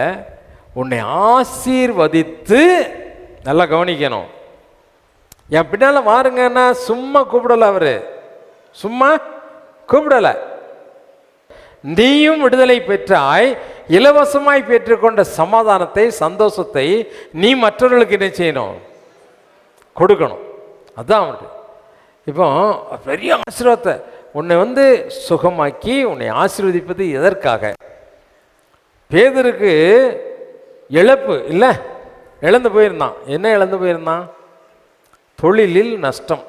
உன்னை ஆசீர்வதித்து, நல்லா கவனிக்கணும், என் பின்னால் வாருங்கன்னா சும்மா கூப்பிடலை, அவர் சும்மா கூப்பிடலை. நீயும் விடுதலை பெற்றாய், இலவசமாய் பெற்றுக்கொண்ட சமாதானத்தை, சந்தோஷத்தை நீ மற்றவர்களுக்கு என்ன செய்யணும்? கொடுக்கணும். அதுதான் அவரு. இப்போ பெரிய ஆசீர்வாதத்தை உன்னை சுகமாக்கி உன்னை ஆசீர்வதிப்பது எதற்காக? பேதுருக்கு இழப்பு இல்லை, இழந்து போயிருந்தான். என்ன இழந்து போயிருந்தான்? தொழிலில் நஷ்டம்.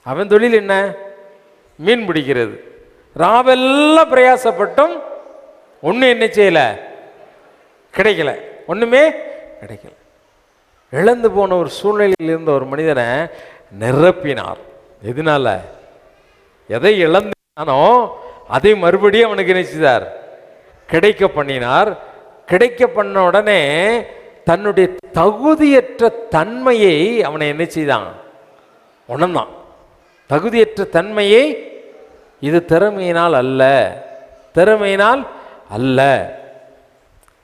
அவன் தொழில் என்ன? மீன் பிடிக்கிறது. ராவெல்லாம் பிரயாசப்பட்டும் ஒன்றும் என்ன செய்யலை? கிடைக்கல, ஒன்றுமே கிடைக்கல. இழந்து போன ஒரு சூழ்நிலையில் இருந்த ஒரு மனிதனை நிரப்பினார். எதனால? எதை இழந்தானோ அதை மறுபடியும் அவனுக்கு நினைச்சார், கிடைக்க பண்ணினார். கிடைக்க பண்ண உடனே தன்னுடைய தகுதியற்ற தன்மையை அவனை என்ன செய்தான்? உணர்ந்தான். தகுதியற்ற தன்மையை, இது திறமையினால் அல்ல, திறமையினால் அல்ல.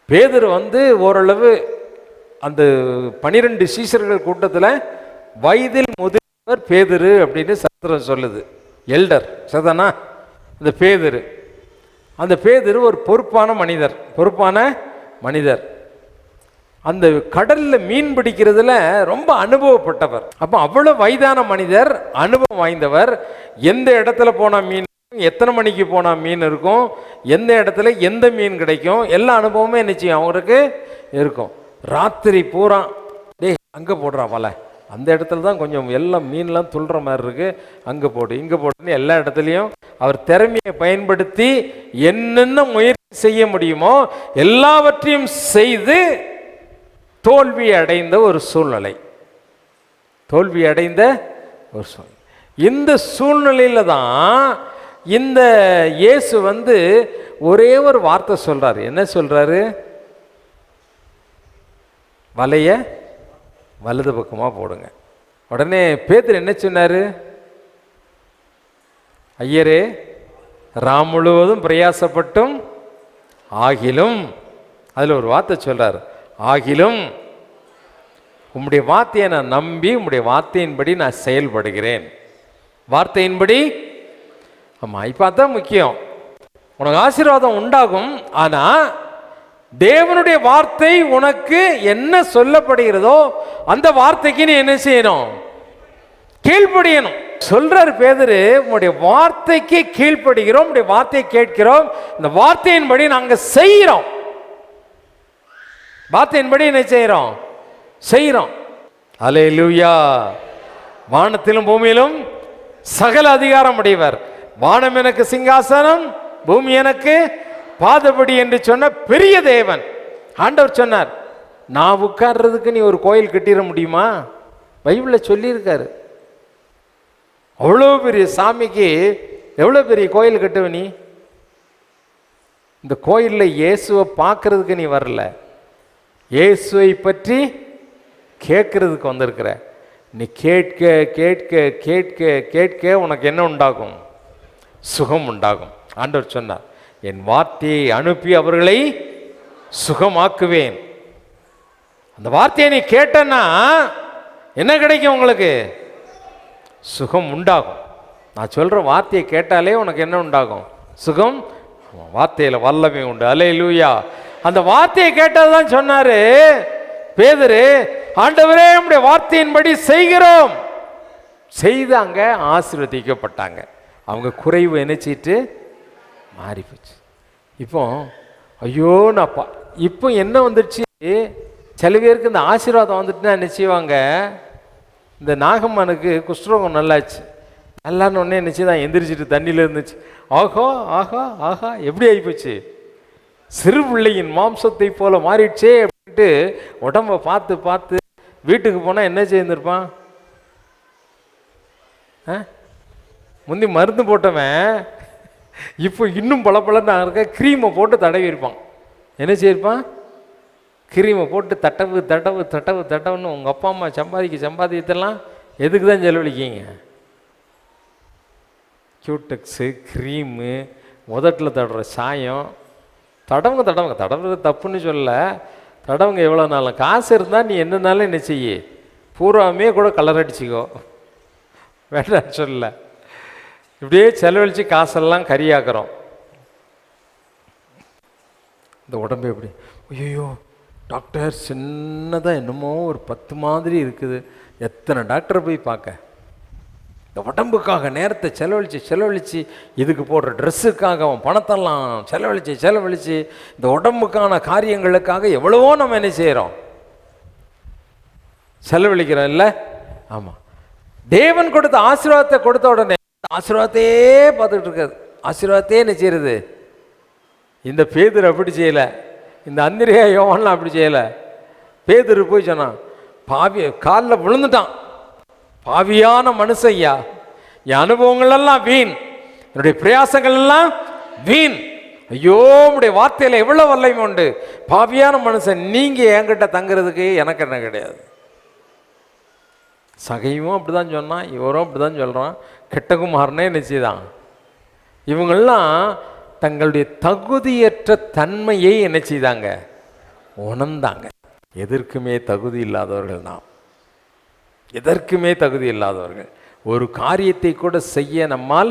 பேதுரு ஓரளவு அந்த 12 சீஷர்கள் கூட்டத்தில் வயதில் முதிர்ந்தவர் பேதுரு அப்படின்னு சாஸ்திரம் சொல்லுது. எல்டர் சரிதானா? அந்த பேதுரு ஒரு பொறுப்பான மனிதர். அந்த கடலில் மீன் பிடிக்கிறதுல ரொம்ப அனுபவப்பட்டவர். அப்போ அவ்வளோ வயதான மனிதர், அனுபவம் வாய்ந்தவர். எந்த இடத்துல போனால் மீன், எத்தனை மணிக்கு போனால் மீன் இருக்கும், எந்த இடத்துல எந்த மீன் கிடைக்கும், எல்லா அனுபவமும் என்ன செய்யும் அவருக்கு இருக்கும். ராத்திரி பூரா அங்கே போடுறா வலை, அந்த இடத்துல தான் கொஞ்சம் எல்லாம் மீன்லாம் துள்ளுற மாதிரி இருக்கு, அங்கே போடு இங்கே போடுன்னு எல்லா இடத்துலையும் அவர் திறமையை பயன்படுத்தி என்னென்ன முயற்சி செய்ய முடியுமோ எல்லாவற்றையும் செய்து தோல்வி அடைந்த ஒரு சூழ்நிலை. இந்த சூழ்நிலையில தான் இந்த இயேசு ஒரே ஒரு வார்த்தை சொல்றாரு. என்ன சொல்றாரு? வலைய வலது பக்கமா போடுங்க. உடனே பேதுரு என்ன சொன்னாரு? ஐயரே, ராம் முழுவதும் பிரயாசப்பட்டும் ஆகிலும், அதுல ஒரு வார்த்தை சொல்றாரு, ஆகிலும் உம்முடைய வார்த்தையை நான் நம்பி உம்முடைய வார்த்தையின்படி நான் செயல்படுகிறேன். வார்த்தையின்படி. ஆமாம், இப்போ அதான் முக்கியம். உனக்கு ஆசீர்வாதம் உண்டாகும். ஆனால் தேவனுடைய வார்த்தை உனக்கு என்ன சொல்லப்படுகிறதோ அந்த வார்த்தைக்கு நீ என்ன செய்யணும்? கீழ்ப்படியணும். சொல்றாரு பேதுரு, உங்களுடைய வார்த்தைக்கு கீழ்ப்படுகிறோம், உங்களுடைய வார்த்தையை கேட்கிறோம், இந்த வார்த்தையின்படி நாங்கள் செய்கிறோம். வார்த்தையின்படி என்ன செய்கிறோம். அல்லேலூயா. வானத்திலும் பூமியிலும் சகல அதிகாரம் உடையவர். வானம் எனக்கு சிங்காசனம், பூமி எனக்கு பாதபடி என்று சொன்ன பெரிய தேவன் ஆண்டவர் சொன்னார். நான் உட்கார்றதுக்கு நீ ஒரு கோயில் கட்டிட முடியுமா? பைபிளில் சொல்லியிருக்காரு. அவ்வளோ பெரிய சாமிக்கு எவ்வளோ பெரிய கோயில் கட்டுவ நீ? இந்த கோயிலில் இயேசுவை பார்க்கறதுக்கு நீ வரல, இயேசுவை பற்றி கேட்கறதுக்கு வந்திருக்கிற. நீ கேட்க கேட்க கேட்க கேட்க உனக்கு என்ன உண்டாகும்? சுகம் உண்டாகும். ஆண்டவர் சொன்னார், என் வார்த்தையை அனுப்பி அவர்களை சுகமாக்குவேன். அந்த வார்த்தையை நீ கேட்டன்னா என்ன கிடைக்கும்? உங்களுக்கு சுகம் உண்டாகும். நான் சொல்கிற வார்த்தையை கேட்டாலே உனக்கு என்ன உண்டாகும்? சுகம். வார்த்தையில் வல்லமை உண்டு. அல்லேலூயா. அந்த வார்த்தையை கேட்டது தான் சொன்னார் பேதுரு, ஆண்டவரே உம்முடைய வார்த்தையின்படி செய்கிறோம். செய்தாங்க, ஆசீர்வதிக்கப்பட்டாங்க. அவங்க குறைவு நினைச்சிட்டு மாறி போச்சு. இப்போ ஐயோ நான் இப்போ என்ன வந்துடுச்சு? சில பேருக்கு இந்த ஆசீர்வாதம் வந்துட்டுனா என்ன செய்வாங்க? இந்த நாகம்மனுக்கு குஷ்டரோகம் நல்லாச்சு. நல்லான்னு ஒன்னே நினச்சி தான் எந்திரிச்சிட்டு தண்ணியில் இருந்துச்சு. ஆஹா ஆஹா ஆஹா எப்படி ஆகிப்போச்சு? சிறு பிள்ளையின் மாம்சத்தை போல மாறிடுச்சே அப்படின்ட்டு உடம்பை பார்த்து பார்த்து வீட்டுக்கு போனால் என்ன செய்திருப்பான்? முந்தி மருந்து போட்டவன் இப்போ இன்னும் பளபளன்னு இருக்க க்ரீமை போட்டு தடவி இருப்பான். என்ன செய்யிருப்பான்? கிரீமை போட்டு தட்டவு தட்டவு தட்டவு தட்டவுன்னு. உங்கள் அப்பா அம்மா சம்பாதிக்கத்தெல்லாம் எதுக்கு தான் செலவழிக்கிங்க? கியூடெக்ஸு, க்ரீமு, உதட்டில் தடுற சாயம், தடவுங்க தடவுங்க. தடவுறது தப்புன்னு சொல்ல, தடவுங்க. எவ்வளோ நாளும் காசு இருந்தால் நீ என்னன்னாலும் என்ன செய்ய, பூராமே கூட கலர் அடிச்சிக்கோ, வேண்டான்னு சொல்ல. இப்படியே செலவழித்து காசெல்லாம் கரியாக்குறோம். இந்த உடம்பு எப்படி? ஐயோ டாக்டர் சின்னதாக என்னமோ ஒரு 10 மாதிரி இருக்குது. எத்தனை டாக்டரை போய் பார்க்க? இந்த உடம்புக்காக நேரத்தை செலவழித்து இதுக்கு போடுற ட்ரெஸ்ஸுக்காக அவன் பணத்தெல்லாம் செலவழித்து இந்த உடம்புக்கான காரியங்களுக்காக எவ்வளவோ நம்ம என்ன செய்கிறோம்? செலவழிக்கிறோம் இல்லை? ஆமாம். தேவன் கொடுத்த ஆசீர்வாதத்தை கொடுத்த உடனே ஆசீர்வாதத்தையே பார்த்துக்கிட்டு இருக்காது. ஆசீர்வாதத்தையே என்ன செய்யறது? இந்த பேதுரு அப்படி செய்யலை, இந்த அந்திரியா யோவான்லாம் அப்படி செய்யலை. பேதுரு போய் சொன்னான், பாவி காலில் விழுந்துட்டான். பாவியான மனுஷன் ஐயா, என் அனுபவங்கள் எல்லாம் வீண், என்னுடைய பிரயாசங்கள் எல்லாம் வீண். ஐயோ உடைய வார்த்தையில் எவ்வளோ வல்லமை உண்டு. பாவியான மனுஷன், நீங்கள் என்கிட்ட தங்குறதுக்கு எனக்கு என்ன கிடையாது. சகையும் அப்படி தான் சொன்னான், இவரும் அப்படி தான் சொல்கிறான். கெட்டகுமாரனே நிச்சயதான். இவங்கெல்லாம் தங்களுடைய தகுதியற்ற தன்மையை என்ன செய்தாங்க? உணர்ந்தாங்க. எதற்குமே தகுதி இல்லாதவர்கள் நாம், எதற்குமே தகுதி இல்லாதவர்கள். ஒரு காரியத்தை கூட செய்ய நம்மால்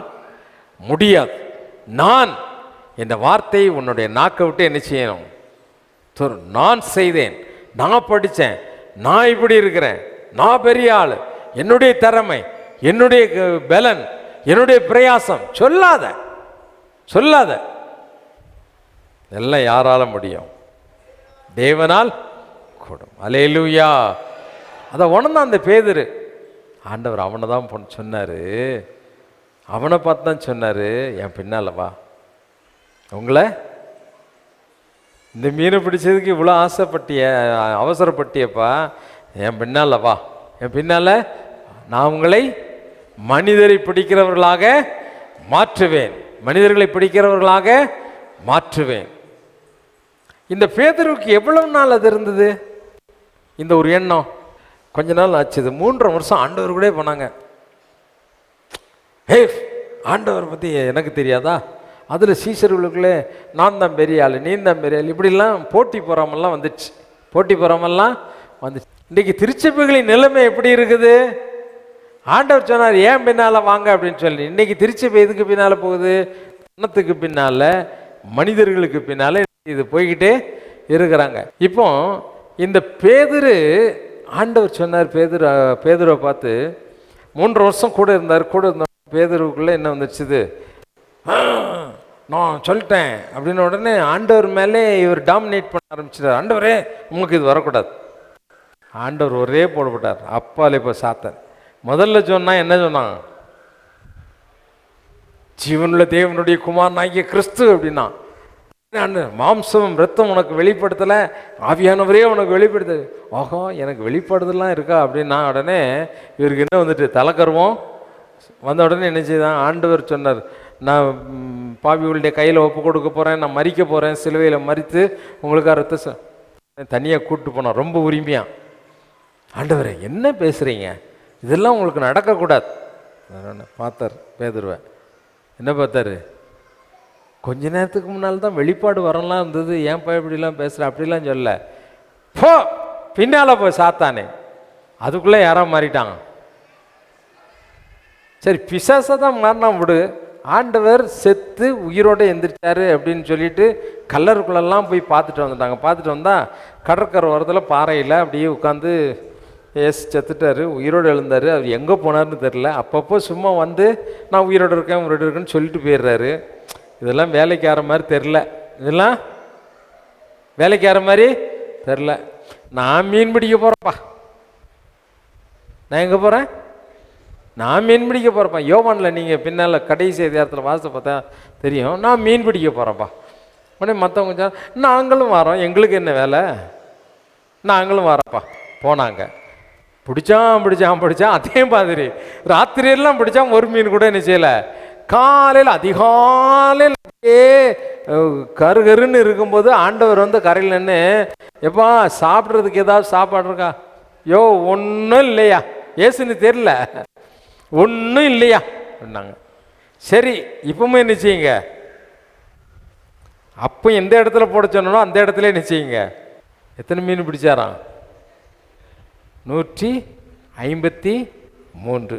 முடியாது. நான் என்ற வார்த்தை உன்னுடைய நாக்கை விட்டு என்ன செய்யணும்? நான் செய்தேன், நான் படித்தேன், நான் இப்படி இருக்கிறேன், நான் பெரிய ஆள், என்னுடைய திறமை, என்னுடைய பலன், என்னுடைய பிரயாசம் சொல்லாத சொல்லாத. எல்லாம் யாரால முடியும்? தேவனால் கூடும். அல்லேலூயா. அதை உணர்ந்தான் அந்த பேதுரு. ஆண்டவர் அவனை தான் சொன்னார், அவனை பார்த்து தான் சொன்னார், என் பின்னால் வா. உங்களை இந்த மீனை பிடிச்சதுக்கு இவ்வளோ ஆசைப்பட்டிய, அவசரப்பட்டியப்பா, என் பின்னால் வா, என் பின்னால் நான் உங்களை மனிதரை பிடிக்கிறவர்களாக மாற்றுவேன், மனிதர்களை பிடிக்கிறவர்களாக மாற்றுவேன். இந்த பேதுருவுக்கு எவ்வளவு நாள் அது இருந்தது? இந்த ஒரு எண்ணம் கொஞ்ச நாள் ஆச்சு. 3.5 வருஷம் ஆண்டவர் கூட போனாங்க. ஹே, ஆண்டவரை பற்றி எனக்கு தெரியாதா? அதில் சீசர்களுக்குள்ளே நான் தான் பெரிய ஆள், நீ தான் பெரிய ஆள், இப்படிலாம் போட்டி போகிறாமல்லாம் வந்துடுச்சு. போட்டி போகிறாமல்லாம் வந்துச்சு. இன்றைக்கி திருச்சபைகளின் நிலைமை எப்படி இருக்குது? ஆண்டவர் சொன்னார், ஏன் பின்னால் வாங்க அப்படின்னு சொல்லி. இன்றைக்கி திருச்சபை எதுக்கு பின்னால் போகுது? பணத்துக்கு பின்னால், மனிதர்களுக்கு பின்னால் இது போய்கிட்டே இருக்கிறாங்க. இப்போ இந்த பேதுரு, ஆண்டவர் சொன்னார் பேதுருவை பார்த்து, 3 வருஷம் கூட இருந்தார். கூட இருந்த பேதுருவுக்குள்ளே என்ன வந்துடுச்சுது? நான் சொல்லிட்டேன் அப்படின்னு உடனே ஆண்டவர் மேலே இவர் டாமினேட் பண்ண ஆரம்பிச்சிட்டார். ஆண்டவரே உங்களுக்கு இது வரக்கூடாது. ஆண்டவர் ஒரே போடப்பட்டார். அப்பாலே இப்போ சாத்தன் முதல்ல சொன்னால் என்ன சொன்னான்? ஜீவனுள்ள தேவனுடைய குமாரனாகிய கிறிஸ்து அப்படின்னா, மாம்சம் ரத்தம் உனக்கு வெளிப்படுத்தலை, ஆவியானவரே உனக்கு வெளிப்படுத்து. ஆஹா, எனக்கு வெளிப்படுதலாம் இருக்கா அப்படின்னா உடனே இவருக்கு என்ன வந்துட்டு தலைக்கருவோம் வந்த உடனே என்ன செய்தான்? ஆண்டவர் சொன்னார், நான் பாவிகளுடைய கையில் ஒப்பு கொடுக்க போகிறேன், நான் மறிக்க போகிறேன், சிலுவையில் மறித்து உங்களுக்கு ரத்த தனியாக கூப்பிட்டு போனோம் ரொம்ப உரிமையாக. ஆண்டவரே என்ன பேசுகிறீங்க, இதெல்லாம் உங்களுக்கு நடக்கக்கூடாது. பார்த்தார் பேதுருவேன். என்ன பார்த்தாரு, கொஞ்ச நேரத்துக்கு முன்னால் தான் வெளிப்பாடு வரலாம் இருந்தது, ஏன்ப்பா இப்படிலாம் பேசுகிற அப்படிலாம் சொல்ல, போ பின்னால் போய் சாத்தானே. அதுக்குள்ளே யாரோ மாறிட்டாங்க. சரி பிசாசை தான் மாறினா விடு, ஆண்டவர் செத்து உயிரோடு எந்திரிச்சாரு அப்படின்னு சொல்லிட்டு கல்லருக்குள்ளெல்லாம் போய் பார்த்துட்டு வந்துட்டாங்க. பார்த்துட்டு வந்தால் கடற்கரை ஓரத்தில் பாறையில் அப்படியே உட்காந்து ஏசு செத்துட்டாரு, உயிரோடு எழுந்தார். அவர் எங்கே போனார்னு தெரில. அப்பப்போ சும்மா வந்து நான் உயிரோடு இருக்கேன்னு சொல்லிட்டு போயிடுறாரு. இதெல்லாம் வேலைக்கார மாதிரி தெரில, இதெல்லாம் வேலைக்கார மாதிரி தெரில. நான் மீன் பிடிக்க போகிறேன்ப்பா. நான் எங்கே போகிறேன், நான் மீன் பிடிக்க போகிறப்பா. யோவானில் நீங்கள் பின்னால் கடைசி அதிகாரத்தில் வாசத்தை பார்த்தா தெரியும், நான் மீன் பிடிக்க போகிறேன்ப்பா. உடனே மற்றவங்க நாங்களும் வரோம், எங்களுக்கு என்ன வேலை, நாங்களும் வரோம்ப்பா. போனாங்க, பிடிச்சான் அதே மாதிரி ராத்திரியெல்லாம் பிடிச்சான், ஒரு மீன் கூட என்ன செய்யலை. காலையில் அதிகாலையில் கருகருன்னு இருக்கும்போது ஆண்டவர் வந்து கரையில் நின்று, எப்பா சாப்பிட்றதுக்கு ஏதாவது சாப்பாடு இருக்கா? யோ ஒன்றும் இல்லையா, ஏசுன்னு தெரியல, ஒன்றும் இல்லையா அப்படின்னாங்க. சரி இப்பவுமே என்ன செய்யுங்க, அப்போ எந்த இடத்துல போட சொன்னோ அந்த இடத்துல என்ன செய்யுங்க. எத்தனை மீன் பிடிச்சாராம்? 153.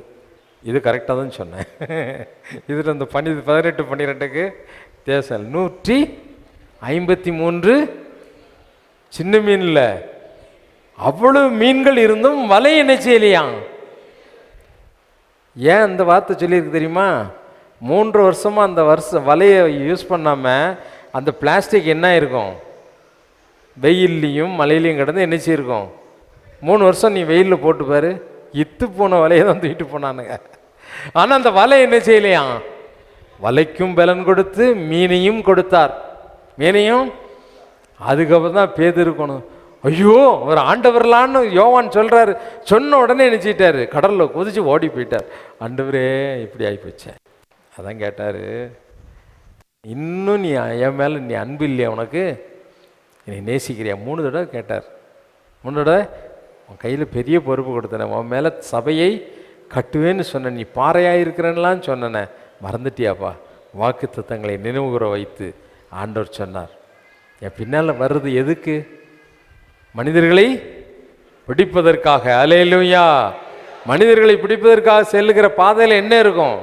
இது கரெக்டாக தான் சொன்னேன். இதில் இந்த 18-12க்கு தேசம் 153 சின்ன மீன் இல்லை, அவ்வளவு மீன்கள் இருந்தும் வலை என்ன செய்யலையாம். ஏன் அந்த வார்த்தை சொல்லியிருக்கு தெரியுமா? 3 வருஷமாக அந்த வலையை யூஸ் பண்ணாமல் அந்த பிளாஸ்டிக் என்ன இருக்கும், வெயில்லையும் மழையிலையும் கிடந்து என்ன செய்யிருக்கும். 3 வருஷம் நீ வெயிலில் போட்டு பாரு, இத்து போன வலையை தான் தூக்கிட்டு போனானுங்க. ஆனால் அந்த வலை என்ன செய்யலையாம், வலைக்கும் பலன் கொடுத்து மீனையும் கொடுத்தார். மீனையும் அதுக்கப்புறம் தான் பேதிருக்கணும். ஐயோ ஒரு ஆண்டவர்லான்னு யோவான் சொல்கிறாரு. சொன்ன உடனே நினச்சிட்டாரு, கடலில் குதிச்சு ஓடி போயிட்டார். ஆண்டவரே இப்படி ஆகிப்போச்சேன். அதான் கேட்டார், இன்னும் நீ என் மேலே நீ அன்பு இல்லையா, உனக்கு நீ நேசிக்கிறியா? 3 தடவை கேட்டார். 3 தடவை உன் கையில் பெரிய பொறுப்பு கொடுத்தேன், உன் மேலே சபையை கட்டுவேன்னு சொன்ன, நீ பாறையாக இருக்கிறேன்னெலாம் சொன்னேன், மறந்துட்டியாப்பா? வாக்கு தத்தங்களை நினைவுகூர வைத்து ஆண்டவர் சொன்னார். என் பின்னால் வர்றது எதுக்கு? மனிதர்களை பிடிப்பதற்காக. அல்லேலூயா. மனிதர்களை பிடிப்பதற்காக செல்லுகிற பாதையில் என்ன இருக்கும்?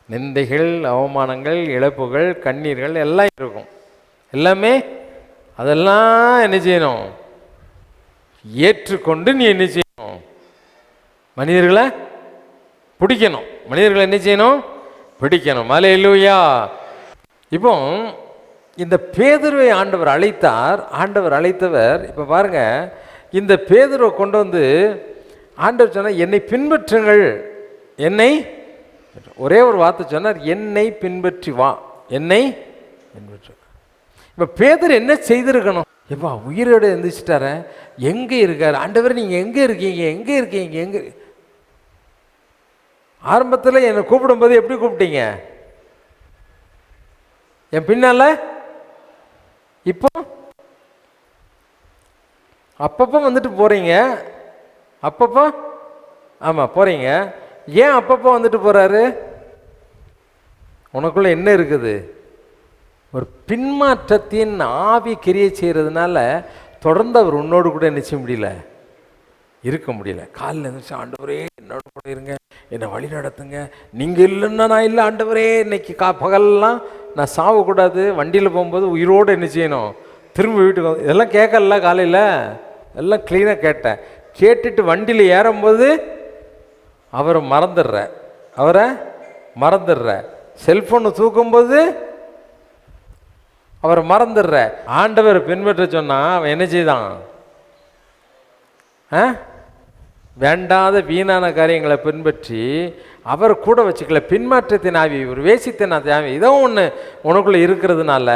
நிந்தைகள், அவமானங்கள், இழப்புகள், கண்ணீர்கள் எல்லாம் இருக்கும். எல்லாமே அதெல்லாம் என்ன செய்யணும்? ஏற்றுக்கொண்டு நீ என்ன செய்யணும்? மனிதர்களை பிடிக்கணும். மனிதர்களை என்ன செய்யணும்? பிடிக்கணும். அல்லேலூயா. இப்போ இந்த பேதுருவை ஆண்டவர் அழைத்தார். ஆண்டவர் அழைத்தவர் இப்போ பாருங்க, இந்த பேதுருவை கொண்டு வந்து ஆண்டவர் சொன்னார், என்னை பின்பற்றுங்கள். என்னை ஒரே ஒரு வார்த்தை சொன்னார், என்னை பின்பற்றி வா, என்னை பின்பற்று. இப்போ பேதுரு என்ன செய்திருக்கணும்? எப்பா உயிரோடு எந்திரிச்சிட்டார, எங்கே இருக்கார் ஆண்டவர்? நீங்கள் எங்கே இருக்கீங்க, எங்கே இருக்கீங்க, எங்கே? ஆரம்பத்தில் என்னை கூப்பிடும்போது எப்படி கூப்பிட்டீங்க? என் பின்னால. இப்போ அப்பப்போ வந்துட்டு போகிறீங்க, அப்பப்போ ஆமாம் போகிறீங்க. ஏன் அப்பப்போ வந்துட்டு போகிறாரு? உனக்குள்ள என்ன இருக்குது? ஒரு பின்மாற்றத்தின் ஆவி கிரியை செய்கிறதுனால தொடர்ந்து அவர் உன்னோடு கூட நிச்சய முடியல, இருக்க முடியல. காலில் இருந்துச்சு, ஆண்டவரே என்னோட கூட இருங்க, என்னை வழி நடத்துங்க, நீங்கள் இல்லைன்னா நான் இல்லை ஆண்டவரே. இன்னைக்கு பகல்லாம் நான் சாவக்கூடாது, வண்டியில் போகும்போது உயிரோடு என்ன செய்யணும், திரும்ப வீட்டுக்கு வந்து இதெல்லாம் கேட்கல. காலையில் எல்லாம் க்ளீனாக கேட்டேன். கேட்டுட்டு வண்டியில் ஏறும்போது அவரை மறந்துடுற. செல்ஃபோனை தூக்கும்போது அவரை மறந்துடுற. ஆண்டவர் பின்பற்ற சொன்னால் அவன் என்ன செய்தான்? வேண்டாத வீணான காரியங்களை பின்பற்றி அவர் கூட வச்சுக்கல. பின்மாற்றத்தின் ஆவி, ஒரு வேசித்தின் ஆவி, இதோ ஒன்று உனக்குள்ளே இருக்கிறதுனால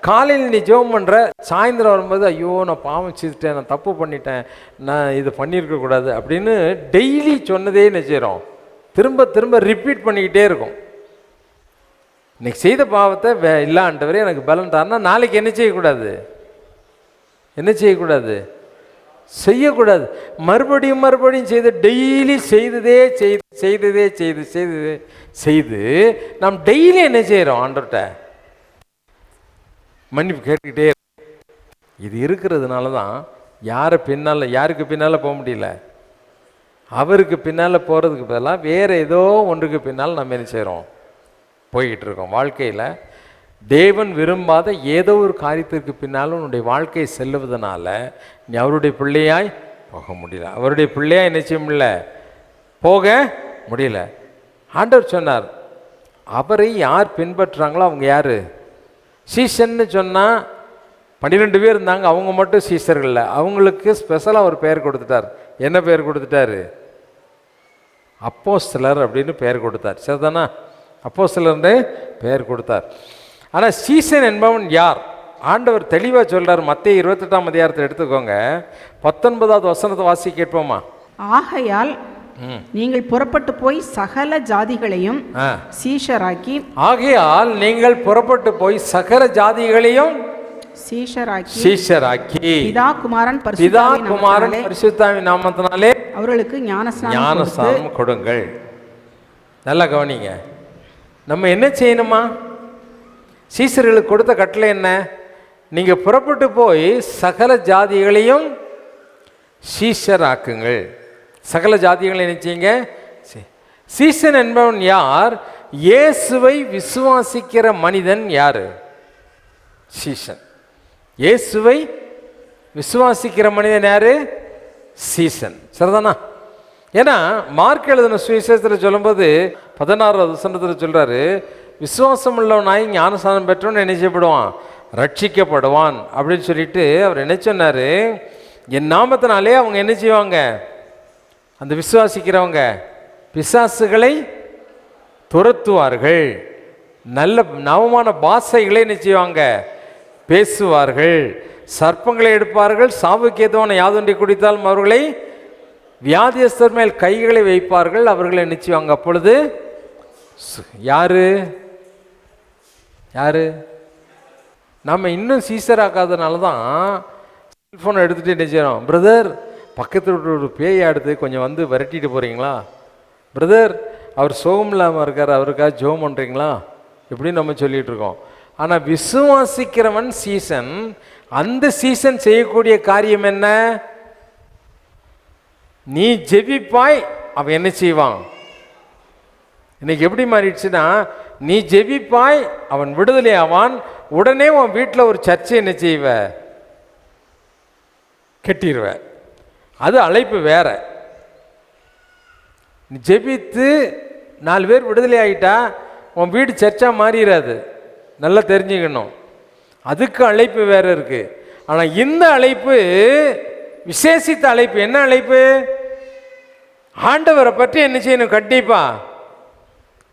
காலையில் நீ ஜெபம் பண்ணுற, சாயந்தரம் வரும்போது ஐயோ நான் பாவம் செய்துட்டேன், நான் தப்பு பண்ணிட்டேன், நான் இது பண்ணியிருக்கக்கூடாது அப்படின்னு டெய்லி சொன்னதே என்ன செய்கிறோம்? திரும்ப திரும்ப ரிப்பீட் பண்ணிக்கிட்டே இருக்கும். இன்னைக்கு செய்த பாவத்தை இல்லை ஆண்டவரே எனக்கு பலன் தாருன்னா நாளைக்கு என்ன செய்யக்கூடாது? என்ன செய்யக்கூடாது? செய்யக்கூடாது. மறுபடியும் மறுபடியும் செய்து டெய்லி செய்து நாம் டெய்லி என்ன செய்கிறோம்? ஆண்டவர்கிட்ட மன்னிப்பு கேட்டுக்கிட்டே. இது இருக்கிறதுனால தான் யாருக்கு பின்னால் போக முடியல. அவருக்கு பின்னால் போகிறதுக்கு பதிலாக வேறு ஏதோ ஒன்றுக்கு பின்னால் நம்ம என்ன செய்கிறோம்? போய்கிட்டு இருக்கோம். வாழ்க்கையில் தேவன் விரும்பாத ஏதோ ஒரு காரியத்திற்கு பின்னாலும் உன்னுடைய வாழ்க்கையை செல்லுவதனால நீ அவருடைய பிள்ளையாய் போக முடியல. அவருடைய பிள்ளையாய் என்ன செய்ய முடியல? போக முடியல. ஆண்டவர் சொன்னார், அவரை யார் பின்பற்றுறாங்களோ அவங்க யார்? சீசன்னு சொன்னால் 12 பேர் இருந்தாங்க, அவங்க மட்டும் சீசர்கள் இல்லை. அவங்களுக்கு ஸ்பெஷலாக ஒரு பெயர் கொடுத்துட்டார். என்ன பெயர் கொடுத்துட்டாரு? அப்போஸ்தலர் அப்படின்னு பெயர் கொடுத்தார். சரிதானா? அப்போஸ்தலர்னு பெயர் கொடுத்தார். ஆனால் சீசன் என்பவன் யார்? ஆண்டவர் தெளிவாக சொல்கிறார். மத்தேயு 28ஆம் அதிகாரத்தை எடுத்துக்கோங்க, 19வது வசனத்தை வாசி கேட்போமா? ஆகையால் நீங்கள் புறப்பட்டு போய் சகல ஜாதிகளையும் சீஷராக்கி. ஆகையால் நீங்கள் புறப்பட்டு போய் சகல ஜாதிகளையும் சீஷராக்கி பிதா குமாரன் பரிசுத்தாவின் நாமத்தினாலே அவர்களுக்கு ஞானஸ்நானம் கொடுங்கள். நல்லா கவனிங்க. நம்ம என்ன செய்யணுமா? சீசர்களுக்கு கொடுத்த கட்டளை என்ன? நீங்கள் புறப்பட்டு போய் சகல ஜாதிகளையும் சீஷராக்குங்கள். சகல ஜாதிகளை என்ன செய்யுங்க? சீசன் என்பவன் யார்? இயேசுவை விசுவாசிக்கிற மனிதன் யாரு? சீசன். இயேசுவை விசுவாசிக்கிற மனிதன் யாரு? சீசன். சரிதானா? ஏன்னா மார்க் எழுதின சுவிசேஷத்தில் சொல்லும்போது 16வது வசனத்தில் சொல்றாரு, விசுவாசம் உள்ளவனாய் ஞானஸ்நானம் பெற்றவன் என்ன செய்யப்படுவான்? ரட்சிக்கப்படுவான் அப்படின்னு சொல்லிட்டு அவர் என்ன சொன்னார்? என் நாமத்தினாலே அவங்க என்ன செய்வாங்க? அந்த விசுவாசிக்கிறவங்க பிசாசுகளை துரத்துவார்கள், நல்ல நவமான பாஷைகளை என்ன செய்வாங்க? பேசுவார்கள், சர்ப்பங்களை எடுப்பார்கள், சாவுக்கு ஏதுவான யாதொன்றை குடித்தாலும் அவர்களை வியாதியஸ்தர் மேல் கைகளை வைப்பார்கள், அவர்களை என்ன செய்வாங்க? அப்பொழுது யாரு நம்ம இன்னும் சீசராக்காதனால தான் செல்ஃபோனை எடுத்துகிட்டு என்ன செய்யறோம்? பிரதர், பக்கத்தில் ஒரு பேய் ஆடுது, கொஞ்சம் வந்து விரட்டிட்டு போகிறீங்களா? பிரதர், அவர் சோகம் இல்லாமல் இருக்கார், அவருக்காக ஜெபம் பண்ணுறீங்களா? இப்படின்னு நம்ம சொல்லிகிட்டு இருக்கோம். ஆனால் விசுவாசிக்கிறவன் சீசன். அந்த சீசன் செய்யக்கூடிய காரியம் என்ன? நீ ஜெபிப்பாய், அவன் என்ன செய்வான்? இன்னைக்கு எப்படி மாறிடுச்சுன்னா, நீ ஜெபிப்பாய், அவன் விடுதலை ஆவான். உடனே உன் வீட்டில் ஒரு சர்ச்சை என்ன செய்வ? கட்டிடுவ. அது அழைப்பு வேற. நீ ஜெபித்து 4 பேர் விடுதலை ஆகிட்டா உன் வீடு சர்ச்சா மாறிடாது. நல்லா தெரிஞ்சுக்கணும். அதுக்கு அழைப்பு வேற இருக்கு. ஆனால் இந்த அழைப்பு விசேஷித்த அழைப்பு. என்ன அழைப்பு? ஆண்டவரை பற்றி என்ன செய்யணும்? கண்டிப்பா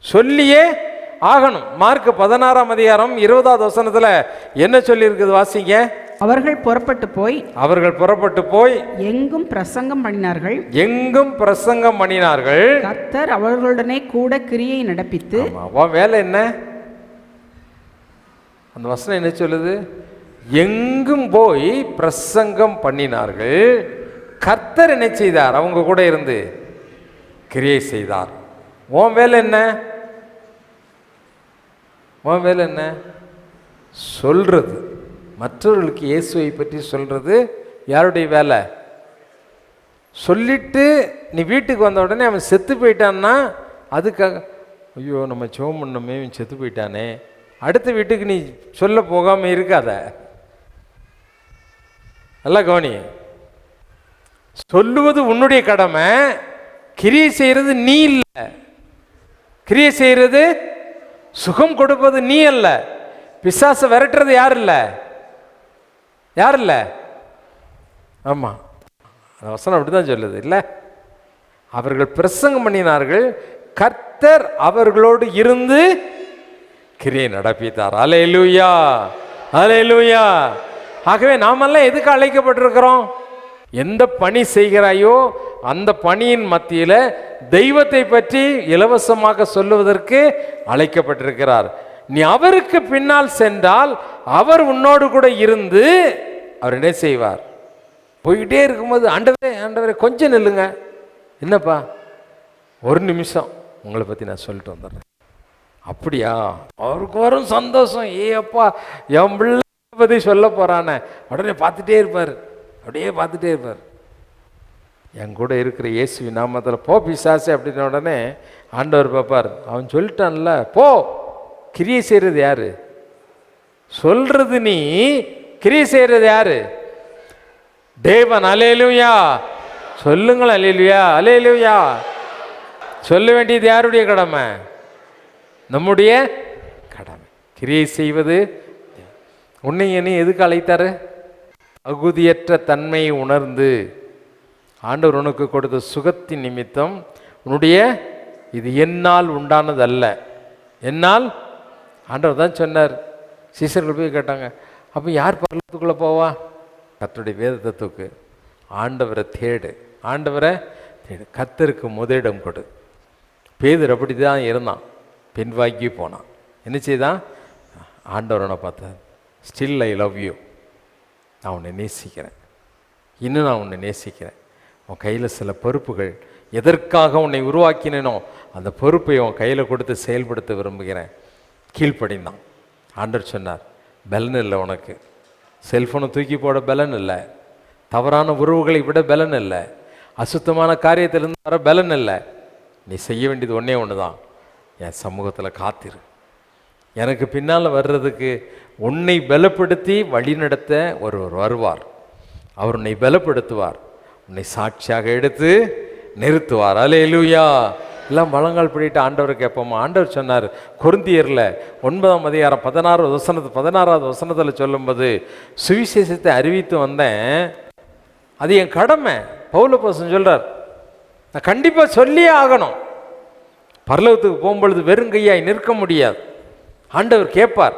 சொல்லியே ஆகணும். மார்க் 16ஆம் அதிகாரம் 20வது வசனத்தில் என்ன சொல்லி இருக்குது? வாசிங்க. அவர்கள் புறப்பட்டு போய் எங்கும் பிரசங்கம் பண்ணினார்கள். கர்த்தர் அவர்களுடனே கூட கிரியை நடப்பித்து. வேலை என்ன? அந்த வசனம் என்ன சொல்லுது? எங்கும் போய் பிரசங்கம் பண்ணினார்கள். கர்த்தர் என்ன செய்தார்? அவங்க கூட இருந்து கிரியை செய்தார். உன் வேலை என்ன? உன் வேலை என்ன? சொல்றது. மற்றவர்களுக்கு இயேசுவை பற்றி சொல்றது யாருடைய வேலை? சொல்லிட்டு நீ வீட்டுக்கு வந்த உடனே அவன் செத்து போயிட்டான்னா அதுக்காக ஐயோ நம்ம ஜெபம் பண்ணோமே அவன் செத்து போயிட்டானே, அடுத்த வீட்டுக்கு நீ சொல்ல போகாமல் இருக்காத. நல்லா கவனி. சொல்லுவது உன்னுடைய கடமை, கிரியை செய்கிறது நீ இல்லை. கிரியை செய்கிறது, சுகம் கொடுப்பது நீ அல்ல. பிசாசை விரட்டுறது யார் இல்லை? யார் இல்லை? ஆமாம், அந்த வசனம் அப்படிதான் சொல்லுது இல்லை? அவர்கள் பிரசங்கம் பண்ணினார்கள், கர்த்தர் அவர்களோடு இருந்து கிரியை நடப்பித்தார். அல்லேலூயா, அல்லேலூயா. ஆகவே நாமெல்லாம் எதுக்கு அழைக்கப்பட்டிருக்கிறோம்? எந்த பணி செய்கிறாயோ அந்த பணியின் மத்தியில் தெய்வத்தை பற்றி இலவசமாக சொல்லுவதற்கு அழைக்கப்பட்டிருக்கிறார். நீ அவருக்கு பின்னால் சென்றால் அவர் உன்னோடு கூட இருந்து அவர் என்ன செய்வார். போய்கிட்டே இருக்கும்போது ஆண்டவரே ஆண்டவரே கொஞ்சம் நில்லுங்க, என்னப்பா ஒரு நிமிஷம் உங்களை பற்றி நான் சொல்லிட்டு வந்துடுறேன். அப்படியா, அவருக்கு வரும் சந்தோஷம். ஏ அப்பா என் பிள்ளை பற்றி சொல்ல போகிறானே, உடனே பார்த்துட்டே இருப்பார், அப்படியே பார்த்துட்டே இருப்பார். என் கூட இருக்கிற இயேசுவின் நாமத்தில் போ பிசாசு அப்படின்ன உடனே ஆண்டவர் பார்ப்பார், அவன் சொல்லிட்டான்ல போ. கிரியை செய்கிறது யாரு? சொல்றது நீ, கிரியை செய்கிறது யாரு? தேவன். அல்லேலூயா சொல்லுங்கள், அல்லேலூயா அல்லேலூயா. சொல்ல வேண்டியது யாருடைய கடமை? நம்முடைய கடமை. கிரியை செய்வது. உன்னை என்னை எதுக்கு அழைத்தாரு? அகுதியற்ற தன்மையை உணர்ந்து ஆண்டவர் உனக்கு கொடுத்த சுகத்தின் நிமித்தம் உன்னுடைய இது என்னால் உண்டானது அல்ல. என்னால் ஆண்டவர் தான் சொன்னார். சீசர்கள் போய் கேட்டாங்க, அப்போ யார் பரலோகத்துக்குள்ளே போவா? கர்த்தருடைய வேதத்தை தூக்கு, ஆண்டவரை தேடு, ஆண்டவரை தேடு, கர்த்தருக்கு முதலிடம் கொடு. பேதுரு அப்படி தான் இருந்தான், பின்வாங்கி போனான். என்ன செய்தான்? ஆண்டவரனை பார்த்தார், ஸ்டில் ஐ லவ் யூ, நான் உன்னை நேசிக்கிறேன், இன்னும் நான் உன்னை நேசிக்கிறேன். உன் கையில் சில பொறுப்புகள், எதற்காக உன்னை உருவாக்கினோ அந்த பொறுப்பை உன் கையில் கொடுத்து செயல்படுத்த விரும்புகிறேன். கீழ்ப்படிந்தான். ஆண்டவர் சொன்னார், பலன் இல்லை உனக்கு, செல்ஃபோனை தூக்கி போட பலன் இல்லை, தவறான உறவுகளை விட பலன் இல்லை, அசுத்தமான காரியத்திலிருந்து வர பலன் இல்லை. நீ செய்ய வேண்டியது ஒன்றே ஒன்று தான், என் சமூகத்தில் காத்திரு. எனக்கு பின்னால் வர்றதுக்கு உன்னை பலப்படுத்தி வழிநடத்த ஒருவர் வருவார். அவர் உன்னை பலப்படுத்துவார், உன்னை சாட்சியாக எடுத்து நிறுத்துவார். அல்லேலூயா. எல்லாம் வளங்கால் பிடிட்டு ஆண்டவர் கேட்போமா? ஆண்டவர் சொன்னார் கொரிந்தியரில் 9ஆம் அதிகாரம் 16வது வசனத்தில் சொல்லும்போது, சுவிசேஷத்தை அறிவித்து வந்தேன், அது என் கடமை. பவுலப்போஸ்தலன் சொல்றார், நான் கண்டிப்பாக சொல்லியே ஆகணும். பரலோகத்துக்கு போகும்பொழுது வெறுங்கையாய் நிற்க முடியாது. ஆண்டவர் கேட்பார்,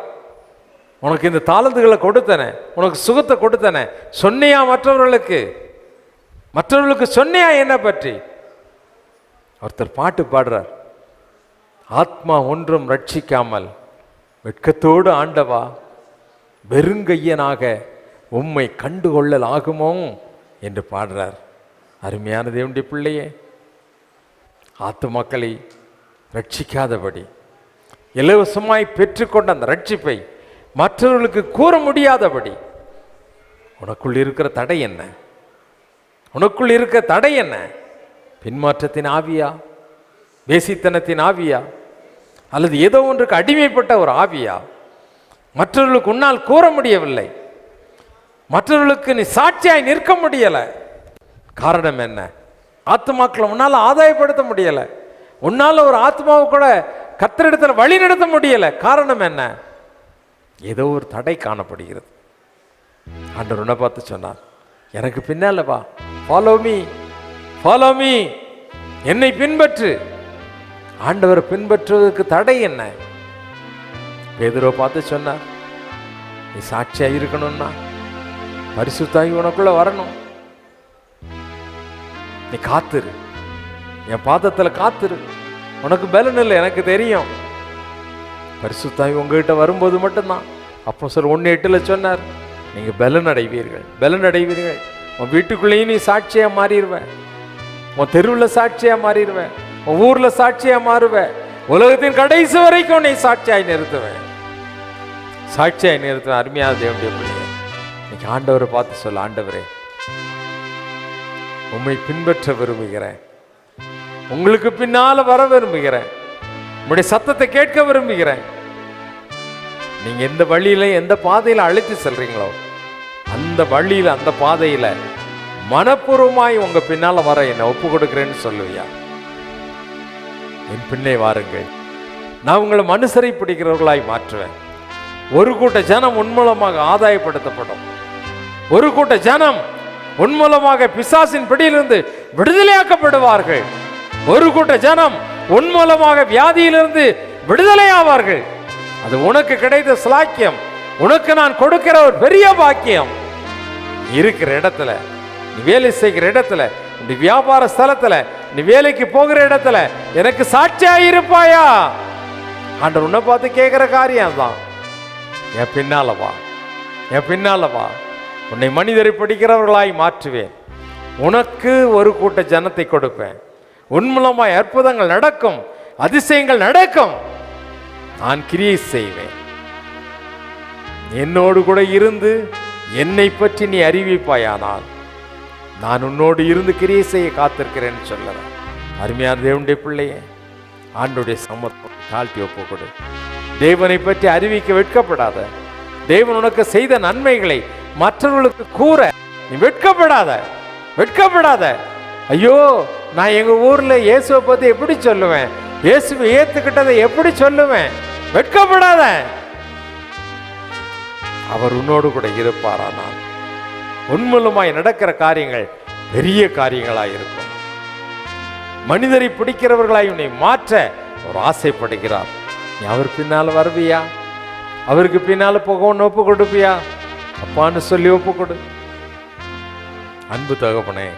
உனக்கு இந்த தாளந்துகளை கொடுத்தனே, உனக்கு சுகத்தை கொடுத்தனே, சொன்னியா மற்றவர்களுக்கு சொன்னியா என்ன பற்றி? ஒருத்தர் பாட்டு பாடுறார், ஆத்மா ஒன்றும் ரட்சிக்காமல் வெட்கத்தோடு ஆண்டவா வெறுங்கையனாக உம்மை கண்டுகொள்ளல் ஆகுமோ என்று பாடுறார். அருமையான தேவனுடைய பிள்ளையே, ஆத்துமாக்களை ரட்சிக்காதபடி இலவசமாய் பெற்றுக்கொண்ட அந்த ரட்சிப்பை மற்றவர்களுக்கு கூற முடியாதபடி உனக்குள் இருக்கிற தடை என்ன? உனக்குள் இருக்கிற தடை என்ன? பின்மாற்றத்தின் ஆவியா, வேசித்தனத்தின் ஆவியா, அல்லது ஏதோ ஒன்றுக்கு அடிமைப்பட்ட ஒரு ஆவியா? மற்றவர்களுக்கு உன்னால் கூற முடியவில்லை, மற்றவர்களுக்கு நீ சாட்சியாய் நிற்க முடியலை. காரணம் என்ன? ஆத்மாக்களை உன்னால் ஆதாயப்படுத்த முடியலை, உன்னால் ஒரு ஆத்மாவை கூட கர்த்தரிடத்தில் வழி நடத்த முடியலை. காரணம் என்ன? ஏதோ ஒரு தடை காணப்படுகிறது. ஆண்டவர் உன்னை பார்த்து சொன்னார், எனக்கு பின்னால வா, ஃபாலோ மீ, ஃபாலோ மீ, என்னை பின்பற்று. ஆண்டவரை பின்பற்றுவதற்கு தடை என்ன? பேதுருவை பார்த்து சொன்னார், நீ சாட்சியா இருக்கணும்னா பரிசுத்தாவி உனக்குள்ள வரணும். நீ காத்துரு, என் பாதத்தில் காத்துரு. உனக்கு பலன் இல்லை, எனக்கு தெரியும். பரிசுத்தாவி உங்ககிட்ட வரும்போது மட்டும்தான். அப்போஸ்தலர் 1:8 சொன்னார், நீங்கள் பலன் அடைவீர்கள், பலன் அடைவீர்கள். உன் வீட்டுக்குள்ளேயும் நீ சாட்சியா மாறிடுவேன், உன் தெருவில் சாட்சியா மாறிடுவேன், உன் ஊர்ல சாட்சியா மாறுவேன், உலகத்தின் கடைசி வரைக்கும் உன்னை சாட்சியாய் நிறுத்துவேன், சாட்சியாய் நிறுத்துவேன். அருமையான தேவனுடைய பிள்ளையே, இன்னைக்கு ஆண்டவரை பார்த்து சொல்ல, ஆண்டவரே உம்மை பின்பற்ற விரும்புகிறேன், உங்களுக்கு பின்னால வர விரும்புகிறேன், உங்களுடைய சத்தத்தை கேட்க விரும்புகிறேன். நீங்க எந்த வழியில எந்த பாதையில அழைத்து செல்றீங்களோ அந்த வழியில அந்த பாதையில மனப்பூர்வமாய் உங்க பின்னால வர என்னை ஒப்பு கொடுக்கிறேன்னு சொல்லுவியா? என் பின்னே வாருங்கள், நான் உங்களை மனுஷரை பிடிக்கிறவர்களாய் மாற்றுவேன். ஒரு கூட்ட ஜனம் உன் மூலமாக ஆதாயப்படுத்தப்படும், ஒரு கூட்ட ஜனம் உன் மூலமாக பிசாசின் பிடியிலிருந்து விடுதலையாக்கப்படுவார்கள், ஒரு கூட்ட ஜனம் உன் மூலமாக வியாதியிலிருந்து விடுதலை ஆவார்கள். அது உனக்கு கிடைத்த ஸ்லாக்கியம், உனக்கு நான் கொடுக்கிற ஒரு பெரிய பாக்கியம். இருக்கிற இடத்துல, நீ வேலை செய்கிற இடத்துல, நீ வியாபார ஸ்தலத்துல, நீ வேலைக்கு போகிற இடத்துல எனக்கு சாட்சியா இருப்பாயா? ஆண்டவர் உன்னை பார்த்து கேட்குற காரியம் தான், என் பின்னால வா, என் பின்னால வா, உன்னை மனிதரை படிக்கிறவர்களாய் மாற்றுவேன், உனக்கு ஒரு கூட்ட ஜனத்தை கொடுப்பேன், உன் மூலமாய் அற்புதங்கள் நடக்கும், அதிசயங்கள் நடக்கும், நான் கிரியை செய்வேன், என்னோடு கூட இருந்து என்னை பற்றி நீ அறிவிப்பாயானால் நான் உன்னோடு இருந்து கிரியை செய்ய காத்திருக்கிறேன்னு சொல்லுறேன். அருமையான தேவனுடைய பிள்ளையே, ஆண்டோடைய சமத்துவம் தாழ்த்தி ஒப்புக்கொடு. தேவனை பற்றி அறிவிக்க வெட்கப்படாத. தேவன் உனக்கு செய்த நன்மைகளை மற்றவர்களுக்கு கூற நீ வெட்கப்படாத, வெட்கப்படாத. ஐயோ, நான் எங்க ஊர்ல இயேசுவை பத்தி எப்படி சொல்லுவேன், இயேசுவை ஏத்துக்கிட்டதை எப்படி சொல்லுவேன், வெட்கப்படாத. அவர் உன்னோடு கூட இருப்பாரானால் உன் மூலமாய் நடக்கிற காரியங்கள் பெரிய காரியங்களாய் இருக்கும். மனிதரை பிடிக்கிறவர்களாய் உன்னை மாற்ற ஒரு ஆசைப்படுகிறார். நீ அவர் பின்னால வருவியா? அவருக்கு பின்னால போகணும்னு ஒப்பு கொடுப்பியா? அப்பான்னு சொல்லி ஒப்பு கொடு. அன்பு தகப்பனே,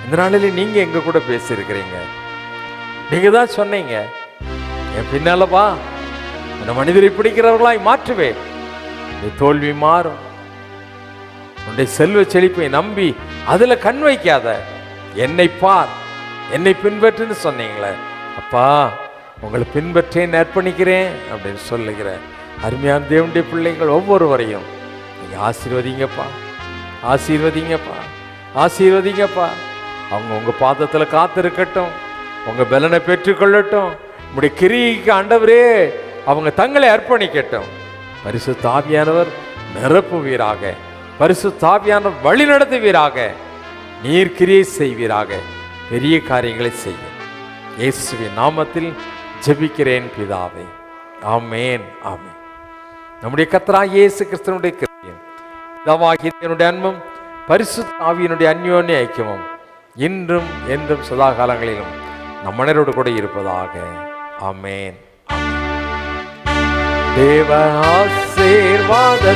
இந்த நாளில் நீங்க எங்க கூட பேசியிருக்கிறீங்க. நீங்க தான் சொன்னீங்க, என் பின்னால வா, அந்த மனிதரை பிடிக்கிறவர்களாய் மாற்றுவேன். தோல்வி மாறும். உன்னுடைய செல்வ செழிப்பை நம்பி அதுல கண் வைக்காத, என்னை பார், என்னை பின்பற்றுன்னு சொன்னீங்களே அப்பா, உங்களை பின்பற்றேன் அர்ப்பணிக்கிறேன் அப்படின்னு சொல்லுகிறேன். அருமையான தேவனுடைய பிள்ளைகள் ஒவ்வொருவரையும் நீங்க ஆசீர்வதிங்கப்பா, ஆசீர்வதிங்கப்பா, ஆசீர்வதிங்கப்பா. அவங்க உங்க பாதத்துல காத்திருக்கட்டும், உங்க பலனை பெற்றுக்கொள்ளட்டும். உங்களுடைய கிரியைக்கு ஆண்டவரே அவங்க தங்களை அர்ப்பணிக்கட்டும். பரிசுத்த ஆவியானவர் நிரப்புவீராக, பரிசுத்த ஆவியானவர் வழி நடத்துவீராக, நீர் கிரியை செய்வீராக, பெரிய காரியங்களை செய்ய இயேசுவின் நாமத்தில் ஜெபிக்கிறேன் பிதாவே, ஆமேன், ஆமேன். நம்முடைய கர்த்தராகிய இயேசு கிறிஸ்துவினுடைய கிருபையும் பிதாவாகிய தேவனுடைய அன்பும் பரிசுத்த ஆவியினுடைய அந்யோன்ய ஐக்கியமும் இன்றும் என்றும் சதா காலங்களிலும் நம் மனரோடு கூட இருப்பதாக. ஆமேன். தேவ ஆசீர்வாதத்தோடு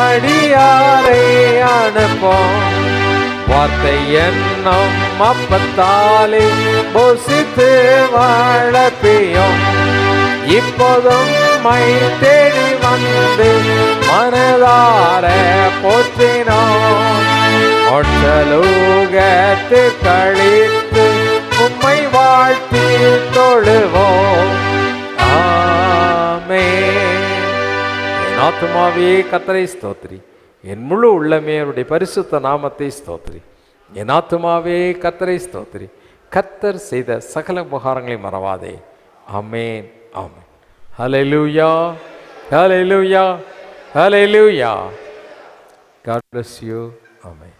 அடியாரை அனுப்போம், வார்த்தை என்னும் அப்பத்தாலே போசித்து வளர்ப்பியோம். இப்போதும் மை தேடி வந்து மனதார போற்றினோம். ஒற்றலோகத்து கழித்து உம்மை வாழ்த்தி தொழுவோம். என் ஆத்துமாவே கர்த்தரை ஸ்தோத்திரி, என் முழு உள்ளமே அவருடைய பரிசுத்த நாமத்தை ஸ்தோத்திரி. என் ஆத்துமாவே கர்த்தரை ஸ்தோத்திரி, கர்த்தர் செய்த சகல உபகாரங்களை மறவாதே. ஆமேன், ஆமேன். ஹல்லேலூயா, ஹல்லேலூயா, ஹல்லேலூயா. God bless you. ஆமென்.